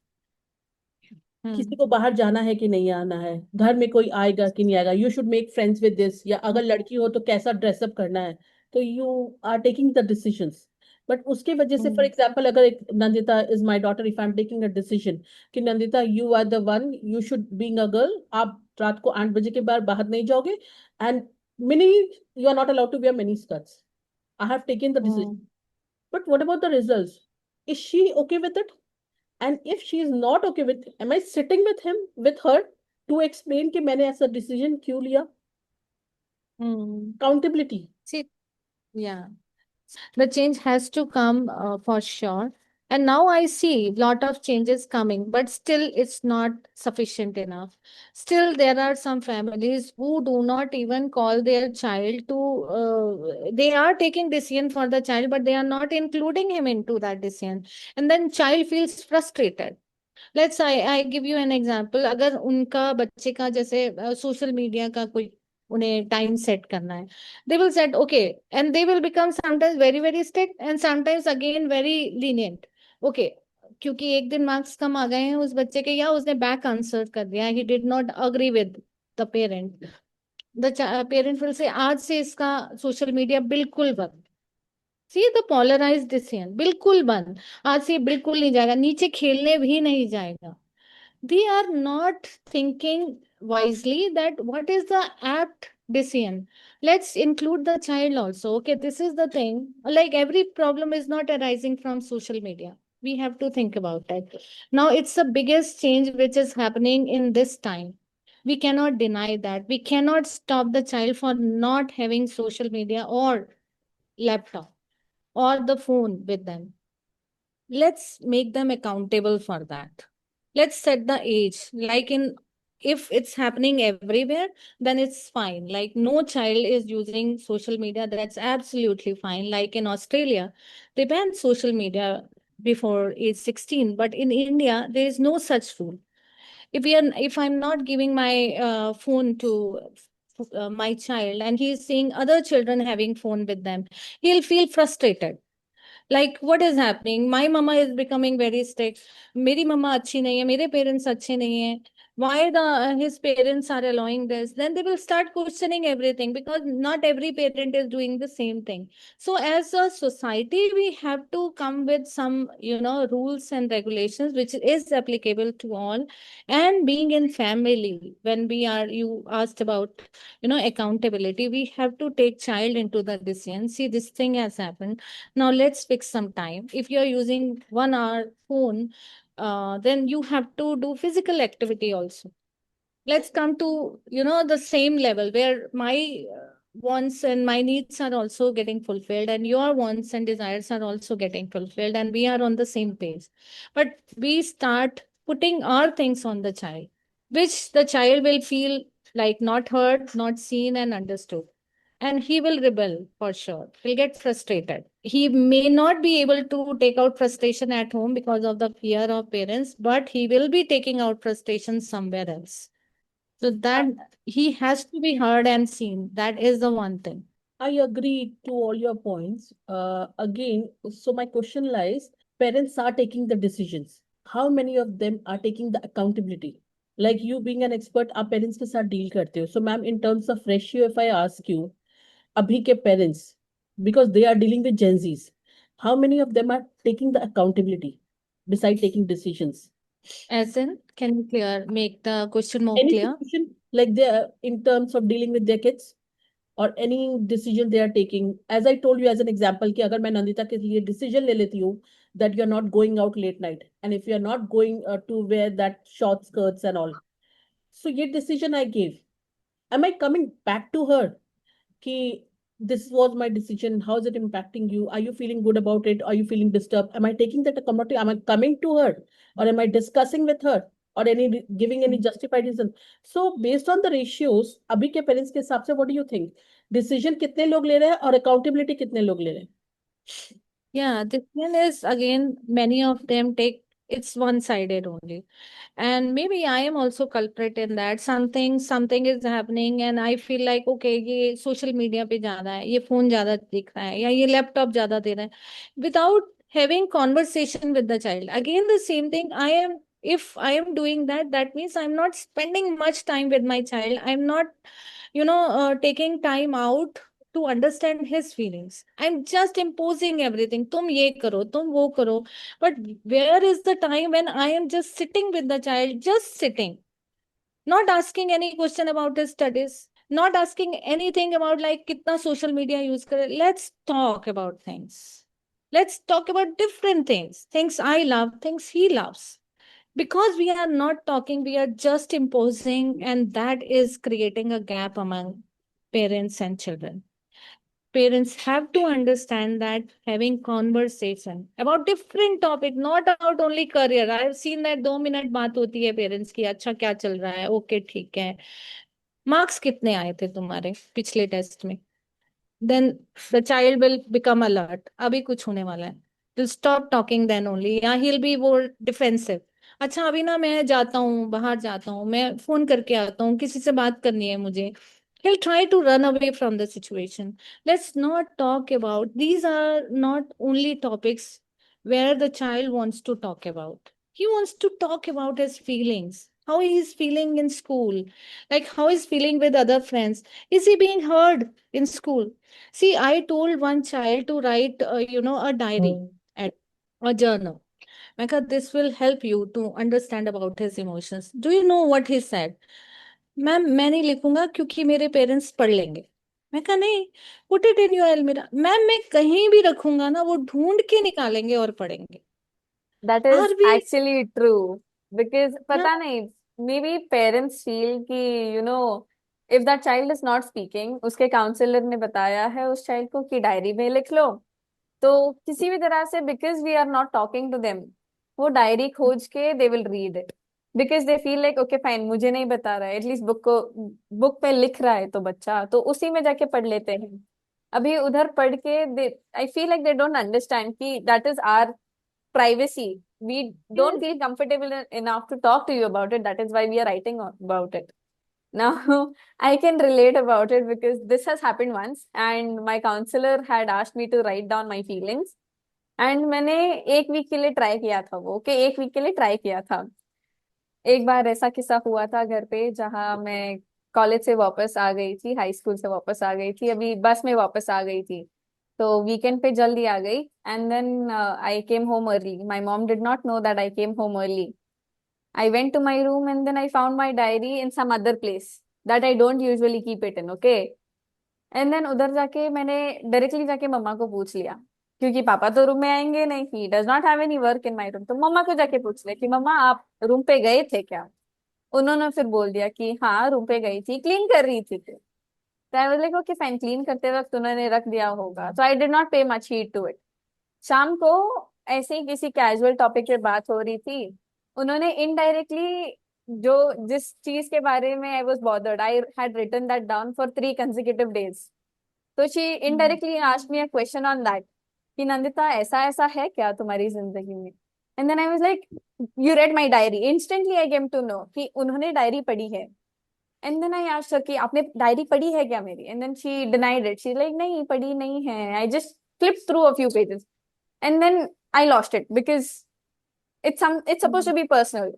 किसी Hmm. को बाहर जाना है कि नहीं आना है, घर में कोई आएगा कि नहीं आएगा, you should make friends with this, या अगर लड़की हो तो कैसा ड्रेसअप करना है, तो you are taking the decisions. But उसके वजह से फॉर Hmm. एग्जांपल अगर एक Nandita is my daughter, if I am taking a decision कि Nandita you are the one, you should being a girl, आप रात को 8 बजे के बाद बाहर नहीं जाओगे, and mini you are not allowed to wear mini skirts. I have taken the decision, Hmm. But what about the results? Is she okay with it? And if she is not okay with, am I sitting with him, with her, to explain कि मैंने ऐसा decision क्यों लिया? Hmm. Accountability. See, yeah. The change has to come for sure. And now I see lot of changes coming, but still it's not sufficient enough. Still, there are some families who do not even call their child to. They are taking decision for the child, but they are not including him into that decision, and then child feels frustrated. Let's I give you an example. अगर उनका बच्चे का जैसे social media का कोई उन्हें time set करना है, they will set okay, and they will become sometimes very very strict and sometimes again very lenient. Okay, क्योंकि एक दिन मार्क्स कम आ गए हैं उस बच्चे के, या उसने बैक आंसर कर दिया, he did not agree with the parent, The parent will say, आज से इसका social media बिल्कुल बंद. See the polarized decision. बिल्कुल बंद. आज से बिल्कुल नहीं जाएगा. नीचे खेलने भी नहीं जाएगा. They are not thinking wisely that what is the apt decision. Let's include the child also. Okay, this is the thing. Like every problem is not arising from social media. We have to think about that. Now it's the biggest change which is happening in this time. We cannot deny that. We cannot stop the child for not having social media or laptop or the phone with them. Let's make them accountable for that. Let's set the age. Like in, if it's happening everywhere, then it's fine. Like no child is using social media, that's absolutely fine. Like in Australia, they banned social media before age 16, but in India, there is no such rule. If I'm not giving my phone to my child and he's seeing other children having phone with them, he'll feel frustrated. Like what is happening, my mama is becoming very strict, मेरी mama अच्छी नहीं है, मेरे parents अच्छे नहीं है, why the his parents are allowing this, then they will start questioning everything, because not every parent is doing the same thing. So as a society we have to come with some, rules and regulations which is applicable to all. And being in family, when we are, you asked about, accountability, we have to take child into the decision. See, this thing has happened, now let's fix some time. If you're using 1 hour phone, then you have to do physical activity also. Let's come to, the same level where my wants and my needs are also getting fulfilled, and your wants and desires are also getting fulfilled, and we are on the same page. But we start putting our things on the child, which the child will feel like not heard, not seen, and understood. And he will rebel for sure. He'll get frustrated. He may not be able to take out frustration at home because of the fear of parents, but he will be taking out frustration somewhere else. So that he has to be heard and seen. That is the one thing. I agree to all your points. Again, so my question lies, parents are taking the decisions. How many of them are taking the accountability? Like you being an expert, आप parents के साथ deal करते हो. So ma'am, in terms of ratio, if I ask you, अभी के parents, because they are dealing with Gen Zs, how many of them are taking the accountability beside taking decisions? As in, can you make the question more Any clear? situation like they are in terms of dealing with their kids? और any decision they are taking as I told you as an example कि अगर मैं नंदिता के लिए decision ले लेती हूँ that you are not going out late night and if you are not going to wear that short skirts and all so ये decision I give am I coming back to her कि this was my decision, how is it impacting you, are you feeling good about it, are you feeling disturbed, am I taking that accountability, am I coming to her or am I discussing with her or giving any justified reason? So based on the ratios अभी के parents के हिसाब से what do you think, decision कितने लोग ले रहे हैं और accountability कितने लोग ले रहे हैं? Yeah, this one is again, many of them take it's one-sided only. And maybe I am also culprit in that. Something is happening and I feel like, okay, ये social media पे ज्यादा है, ये phone ज्यादा देख रहा है, या ये laptop ज्यादा दे रहा है. Without having conversation with the child. Again, the same thing. If I am doing that, that means I'm not spending much time with my child. I'm not, taking time out to understand his feelings. I'm just imposing everything. तुम ये करो, तुम वो करो. But where is the time when I am just sitting with the child, just sitting, not asking any question about his studies, not asking anything about like kitna social media use kare. Let's talk about things. Let's talk about different things. Things I love, things he loves. Because we are not talking, we are just imposing, and that is creating a gap among parents and children. Parents have to understand that having conversation about different topic, not about only career. I have seen that 2 minute बात होती है parents की, अच्छा क्या चल रहा है, okay ठीक है, मार्क्स कितने आए थे तुम्हारे पिछले टेस्ट में, then the child will become alert. अभी कुछ होने वाला है. He'll stop talking then only. या he'll be more defensive. अच्छा अभी ना मैं जाता हूँ, बाहर जाता हूँ, मैं फोन करके आता हूँ, किसी से बात करनी है मुझे. He'll try to run away from the situation. Let's not talk about, these are not only topics where the child wants to talk about. He wants to talk about his feelings. how he is feeling in school, like how he's feeling with other friends. Is he being heard in school? See, I told one child to write, a diary at a journal. Mecca, this will help you to understand about his emotions. Do you know what he said? Ma'am मैं नहीं लिखूंगा क्योंकि मेरे parents पढ़ लेंगे. मैं कहा नहीं, पुट इट इन योर अलमीरा. मैम मैं कहीं भी रखूंगा ना, वो ढूंढ के निकालेंगे और पढ़ेंगे. That is are we? actually true. Because हाँ. पता नहीं, maybe parents feel कि if that child is not speaking, उसके काउंसलर ने बताया है उस चाइल्ड को कि डायरी में लिख लो, तो किसी भी तरह से, because we are not talking to them, वो डायरी खोज के they will read it. Because they feel like okay fine, मुझे नहीं बता रहा है, एटलीस्ट बुक पे लिख रहा है तो बच्चा तो उसी में जाके पढ़ लेते हैं. अभी उधर पढ़ के I feel like they don't understand कि that is our privacy. We don't feel comfortable enough to talk to you about it. That is why we are writing about it. Now, I can relate about it because this has happened once, and my counselor had asked me to write down my feelings. And मैंने एक week के लिए try किया था वो, okay, एक week के लिए ट्राई किया था. एक बार ऐसा किस्सा हुआ था घर पे, जहाँ मैं कॉलेज से वापस आ गई थी, हाई स्कूल से वापस आ गई थी, अभी बस में वापस आ गई थी, तो वीकेंड पे जल्दी आ गई. And then I came home early. My mom did not know that I came home early. I went to my room and then I found my diary in some other place that I don't usually keep it in, okay? And then उधर जाके मैंने directly जाके मम्मा को पूछ लिया, क्योंकि पापा तो रूम में आएंगे नहीं, he does not have any work in my room, तो मम्मा को जाके पूछ लिया कि मम्मा आप रूम पे गए थे क्या? उन्होंने फिर बोल दिया कि हाँ रूम पे गई थी, क्लीन कर रही थी. तो आई was like okay fine, clean करते वक्त उन्होंने रख दिया होगा, so I did not pay much heed to it. शाम को ऐसे ही किसी कैजुअल टॉपिक पे बात हो रही थी, उन्होंने इनडायरेक्टली जो जिस चीज के बारे में I was bothered, I had written that down for 3 consecutive days. तो she indirectly asked me a question on that कि नंदिता ऐसा ऐसा है क्या तुम्हारी जिंदगी में? And then I was like, you read my diary. Instantly I came to know कि उन्होंने डायरी पढ़ी है. And then I asked her कि आपने डायरी पढ़ी है क्या मेरी? And then she denied it. She like नहीं पढ़ी नहीं है, I just flip through a few pages. And then I lost it because it's supposed to be personal.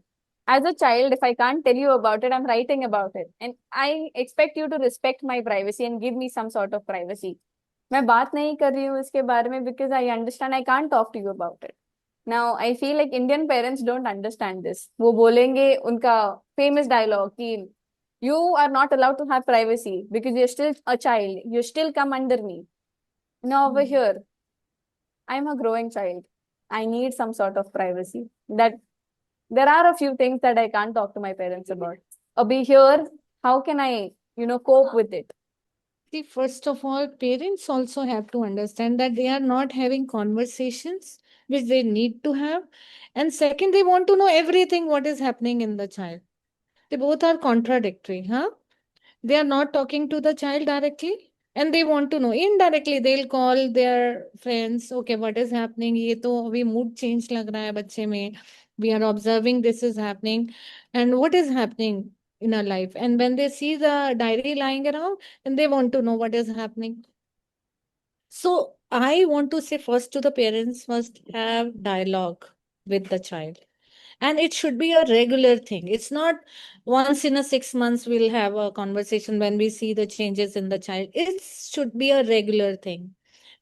As a child, if I can't tell you about it, I'm writing about it, and I expect you to respect my privacy and give me some sort of privacy. मैं बात नहीं कर रही हूँ इसके बारे में because I understand I can't talk to you about it. Now I feel like Indian parents don't understand this. वो बोलेंगे उनका famous dialogue कि you are not allowed to have privacy because you're still a child. You still come under me. Now over here, I'm a growing child. I need some sort of privacy. That there are a few things that I can't talk to my parents about. Or be here, how can I, cope with it? See, first of all, parents also have to understand that they are not having conversations which they need to have. And second, they want to know everything what is happening in the child. They both are contradictory, huh? They are not talking to the child directly and they want to know indirectly. They'll call their friends, okay, what is happening? ये तो अभी mood change लग रहा है बच्चे में. We are observing this is happening and what is happening in our life. And when they see the diary lying around, and they want to know what is happening. So I want to say first to the parents, first have dialogue with the child. And it should be a regular thing. It's not once in a 6 months we'll have a conversation when we see the changes in the child. It should be a regular thing.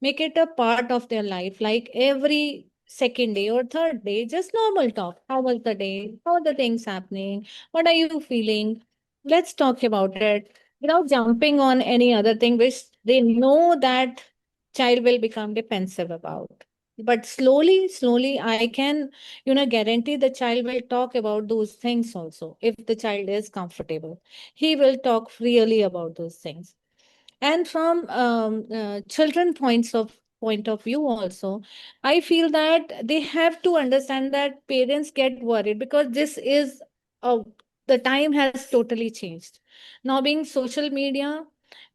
Make it a part of their life, like every second day or third day, just normal talk. How was the day? How are the things happening? What are you feeling? Let's talk about it without jumping on any other thing which they know that child will become defensive about. But slowly, I can guarantee the child will talk about those things also. If the child is comfortable, he will talk freely about those things. And from children point of view also, I feel that they have to understand that parents get worried because this is uh, the time has totally changed. Now being social media,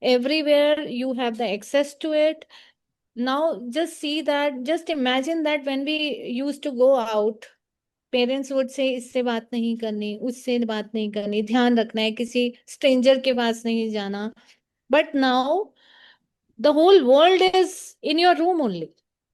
everywhere you have the access to it. Now just see that, just imagine that when we used to go out, parents would say इससे बात नहीं करनी, उससे बात नहीं करनी, ध्यान रखना है, किसी स्ट्रेंजर के पास नहीं जाना. But now the whole world is in your room only.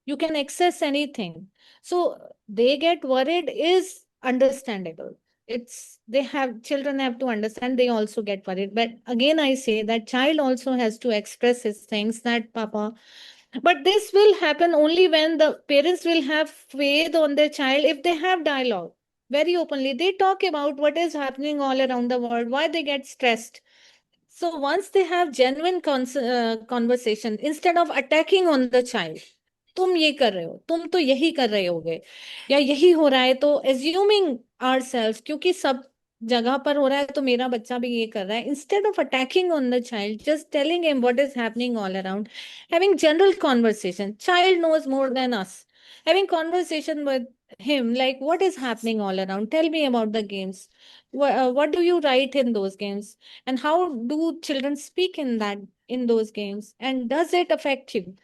You can access anything. So they get worried is understandable. Children have to understand, they also get worried. But again, I say that child also has to express his things, that Papa, but this will happen only when the parents will have faith on their child. If they have dialogue very openly, they talk about what is happening all around the world, why they get stressed. So once they have genuine conversation, instead of attacking on the child, तुम ये कर रहे हो, तुम तो यही कर रहे होगे, या यही हो रहा है, तो assuming ourselves, क्योंकि सब जगह पर हो रहा है तो मेरा बच्चा भी ये कर रहा है, instead of attacking on the child, just telling him what is happening all around, having general conversation. Child knows more than us. Having conversation with him, like what is happening all around, tell me about the games, what do you write in those games, and how do children speak in those games, and does it affect you,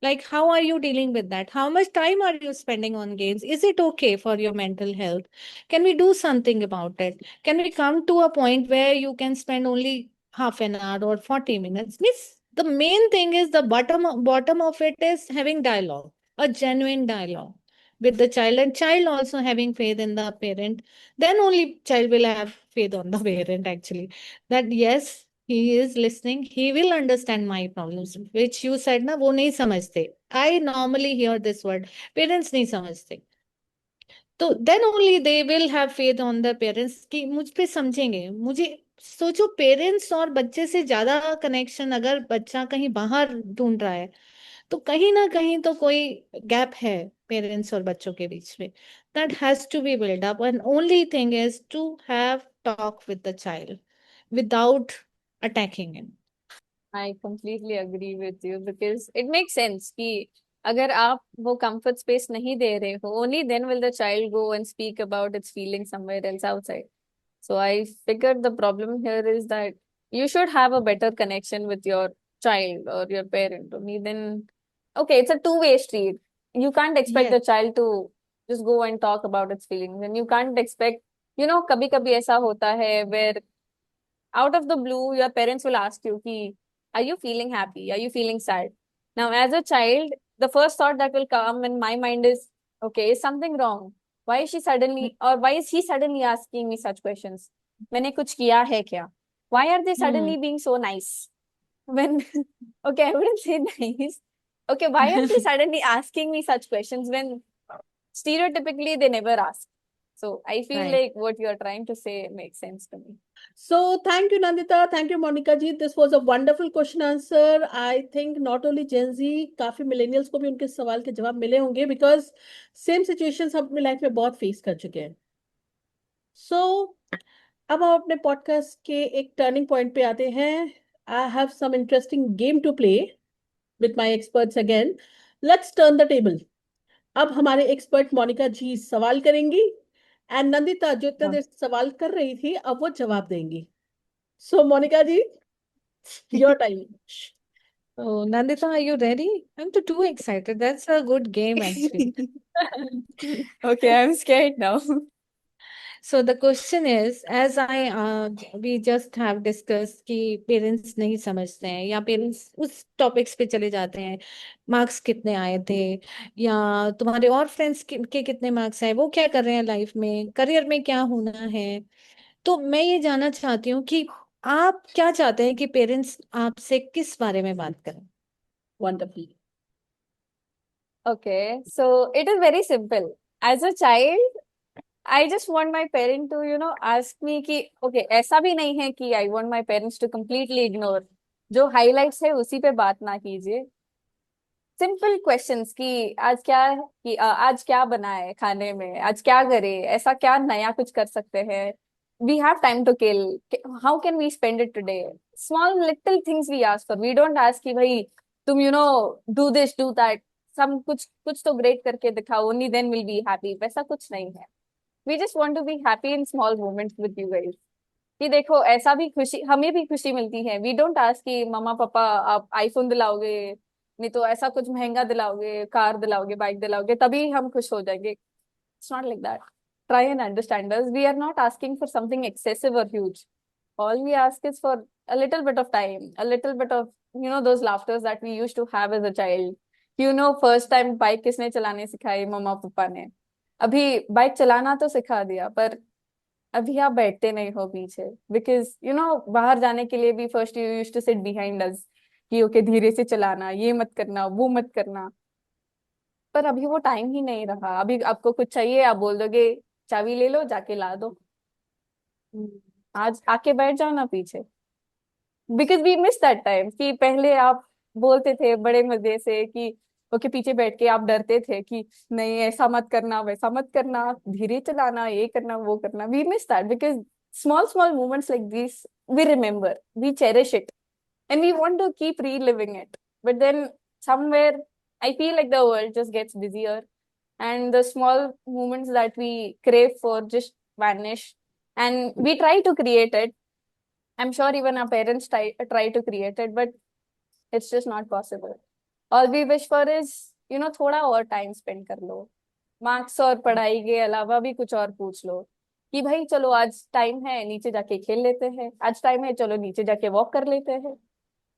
like how are you dealing with that, how much time are you spending on games, is it okay for your mental health, can we do something about it, can we come to a point where you can spend only half an hour or 40 minutes. Means the main thing is the bottom of it is having dialogue, a genuine dialogue with the child, and child also having faith in the parent. Then only child will have faith on the parent, actually, that yes, he is listening, he will understand my problems, which you said na, वो नहीं समझते. I normally hear this word, parents नहीं समझते. तो then only they will have faith on the parents कि मुझ पे समझेंगे मुझे. सोचो, पेरेंट्स और बच्चे से ज्यादा कनेक्शन अगर बच्चा कहीं बाहर ढूंढ रहा है, तो कहीं ना कहीं तो कोई गैप है पेरेंट्स और बच्चों के बीच में. That has to be build up, and only thing is to have talk with the child without attacking him. I completely agree with you because it makes sense कि अगर आप वो comfort space नहीं दे रहे हो, only then will the child go and speak about its feelings somewhere else outside. So I figured the problem here is that you should have a better connection with your child or your parent. Only then, okay, it's a two-way street. You can't expect Yes. the child to just go and talk about its feelings, and you can't expect, कभी कभी ऐसा होता है where out of the blue, your parents will ask you, ki, are you feeling happy? Are you feeling sad? Now, as a child, the first thought that will come in my mind is, okay, is something wrong? Why is she suddenly, or why is he suddenly asking me such questions? मैंने कुछ किया है क्या? Why are they suddenly being so nice? When, okay, I wouldn't say nice. Okay, why are they suddenly asking me such questions when stereotypically they never ask? So I feel Right. like what you're trying to say makes sense to me. So thank you, Nandita. Thank you, Monika ji. This was a wonderful question answer. I think not only Gen Z, काफी millennials को भी उनके सवाल के जवाब मिले होंगे because same situations हम अपनी लाइफ में बहुत फेस कर चुके हैं. So अब हम अपने पॉडकास्ट के एक टर्निंग पॉइंट पे आते हैं. I have some interesting game to play with my experts again. Let's turn the table. अब हमारे एक्सपर्ट मोनिका जी सवाल करेंगी एंड नंदिता जो इतने देर सवाल कर रही थी अब वो जवाब देंगी. So Monika ji, your time. Oh, Nandita, are you ready? I'm too excited. That's a good game, actually. Okay, I'm scared now. So the question is, as we just have discussed कि पेरेंट्स नहीं समझते हैं या पेरेंट्स उस topics पे चले जाते हैं, मार्क्स कितने आए थे, या तुम्हारे और फ्रेंड्स के कितने मार्क्स आए, वो क्या कर रहे हैं लाइफ में, करियर में क्या होना है. तो मैं ये जानना चाहती हूँ कि आप क्या चाहते हैं कि पेरेंट्स आपसे किस बारे में बात करें. Wonderful. Okay, so it is very simple. As a child, I just want my parent to, ask me कि, okay, ऐसा भी नहीं है कि I want my parents to completely ignore. जो highlights है उसी पे बात ना कीजिए. सिंपल क्वेश्चंस कि आज क्या बना है खाने में, आज क्या करे, ऐसा क्या नया कुछ कर सकते हैं, we have time to kill, how can we spend it today, small little things we ask for. We don't ask कि भाई तुम do this do that, some कुछ कुछ तो great करके दिखाओ, only then we'll be happy. वैसा कुछ नहीं है. We just want to be happy in small moments with you guys. कि देखो ऐसा भी खुशी, हमें भी खुशी मिलती है. We don't ask कि मम्मा पापा आप आईफोन दिलाओगे, नहीं तो ऐसा कुछ महंगा दिलाओगे, कार दिलाओगे, बाइक दिलाओगे, तभी हम खुश हो जाएंगे. It's not like that. Try and understand us. We are not asking for something excessive or huge. All we ask is for a little bit of time, a little bit of, those laughters that we used to have as a child. First time bike किसने चलाने सिखाई, मम्मा पापा ने. अभी bike चलाना तो सिखा दिया, पर अभी आप बैठते नहीं हो पीछे, बिकॉज बाहर जाने के लिए भी first you used to sit behind us कि ओके धीरे से चलाना, ये मत करना, वो मत करना। पर अभी वो टाइम ही नहीं रहा। अभी आपको कुछ चाहिए, आप बोल दोगे चाबी ले लो, जाके ला दो। आज आके बैठ जाओ ना पीछे, because we miss that time कि पहले आप बोलते थे बड़े मजे से कि ओके पीछे बैठ के आप डरते थे कि नहीं ऐसा मत करना, वैसा मत करना, धीरे चलाना, ये करना, वो करना। We miss that because small small moments like this we remember, we cherish it, and we want to keep reliving it. But then somewhere I feel like the world just gets busier and the small moments that we crave for just vanish, and we try to create it. I'm sure even our parents try to create it, but it's just not possible. All we wish for is थोड़ा और time spend कर लो, marks और पढ़ाई के अलावा भी कुछ और पूछ लो कि भाई चलो आज टाइम है नीचे जाके खेल लेते हैं, आज टाइम है चलो नीचे जाके वॉक कर लेते हैं,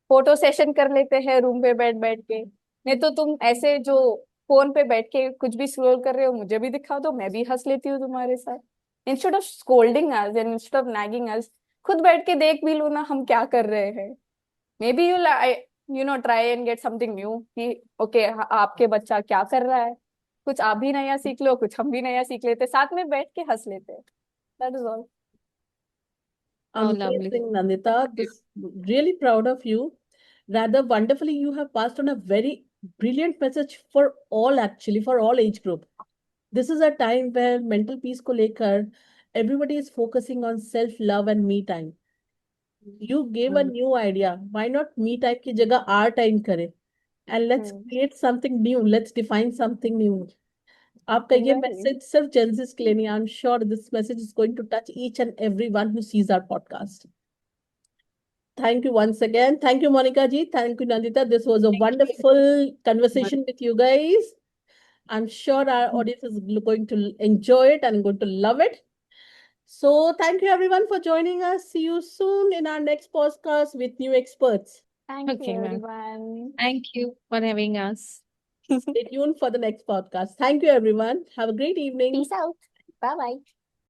फोटो सेशन कर लेते हैं रूम पे बैठ बैठ के। नहीं तो तुम ऐसे जो फोन पे बैठ के कुछ भी स्क्रॉल कर रहे हो मुझे भी दिखा दो, मैं भी हंस लेती हूँ तुम्हारे साथ। Instead of scolding us and instead of nagging us, खुद बैठ के देख भी लो ना हम क्या कर रहे हैं। May be try and get something new कि ओके आपके बच्चा क्या कर रहा है, कुछ आप भी नया सीख लो, कुछ हम भी नया सीख लेते, साथ में बैठ के हंस लेते। That is all. Oh, lovely. Amazing, Nandita. This really proud of you. Rather wonderfully, you have passed on a very brilliant message for all, actually, for all age group. This is a time where mental peace ko lekar, everybody is focusing on self love and me time. You gave a new idea. Why not me time ki jagah our time kare? And let's create something new. Let's define something new. आपका ये Exactly. Message सिर्फ Genesis के लिए नहीं, I am sure this message is going to touch each and everyone who sees our podcast. Thank you once again. Thank you, Monika ji. Thank you, Nandita. This was a wonderful conversation with you guys. I'm sure our audience is going to enjoy it and going to love it. So, thank you everyone for joining us. See you soon in our next podcast with new experts. Thank you Okay, ma'am. everyone. Thank you for having us. Stay tuned for the next podcast. Thank you, everyone. Have a great evening. Peace out. Bye bye.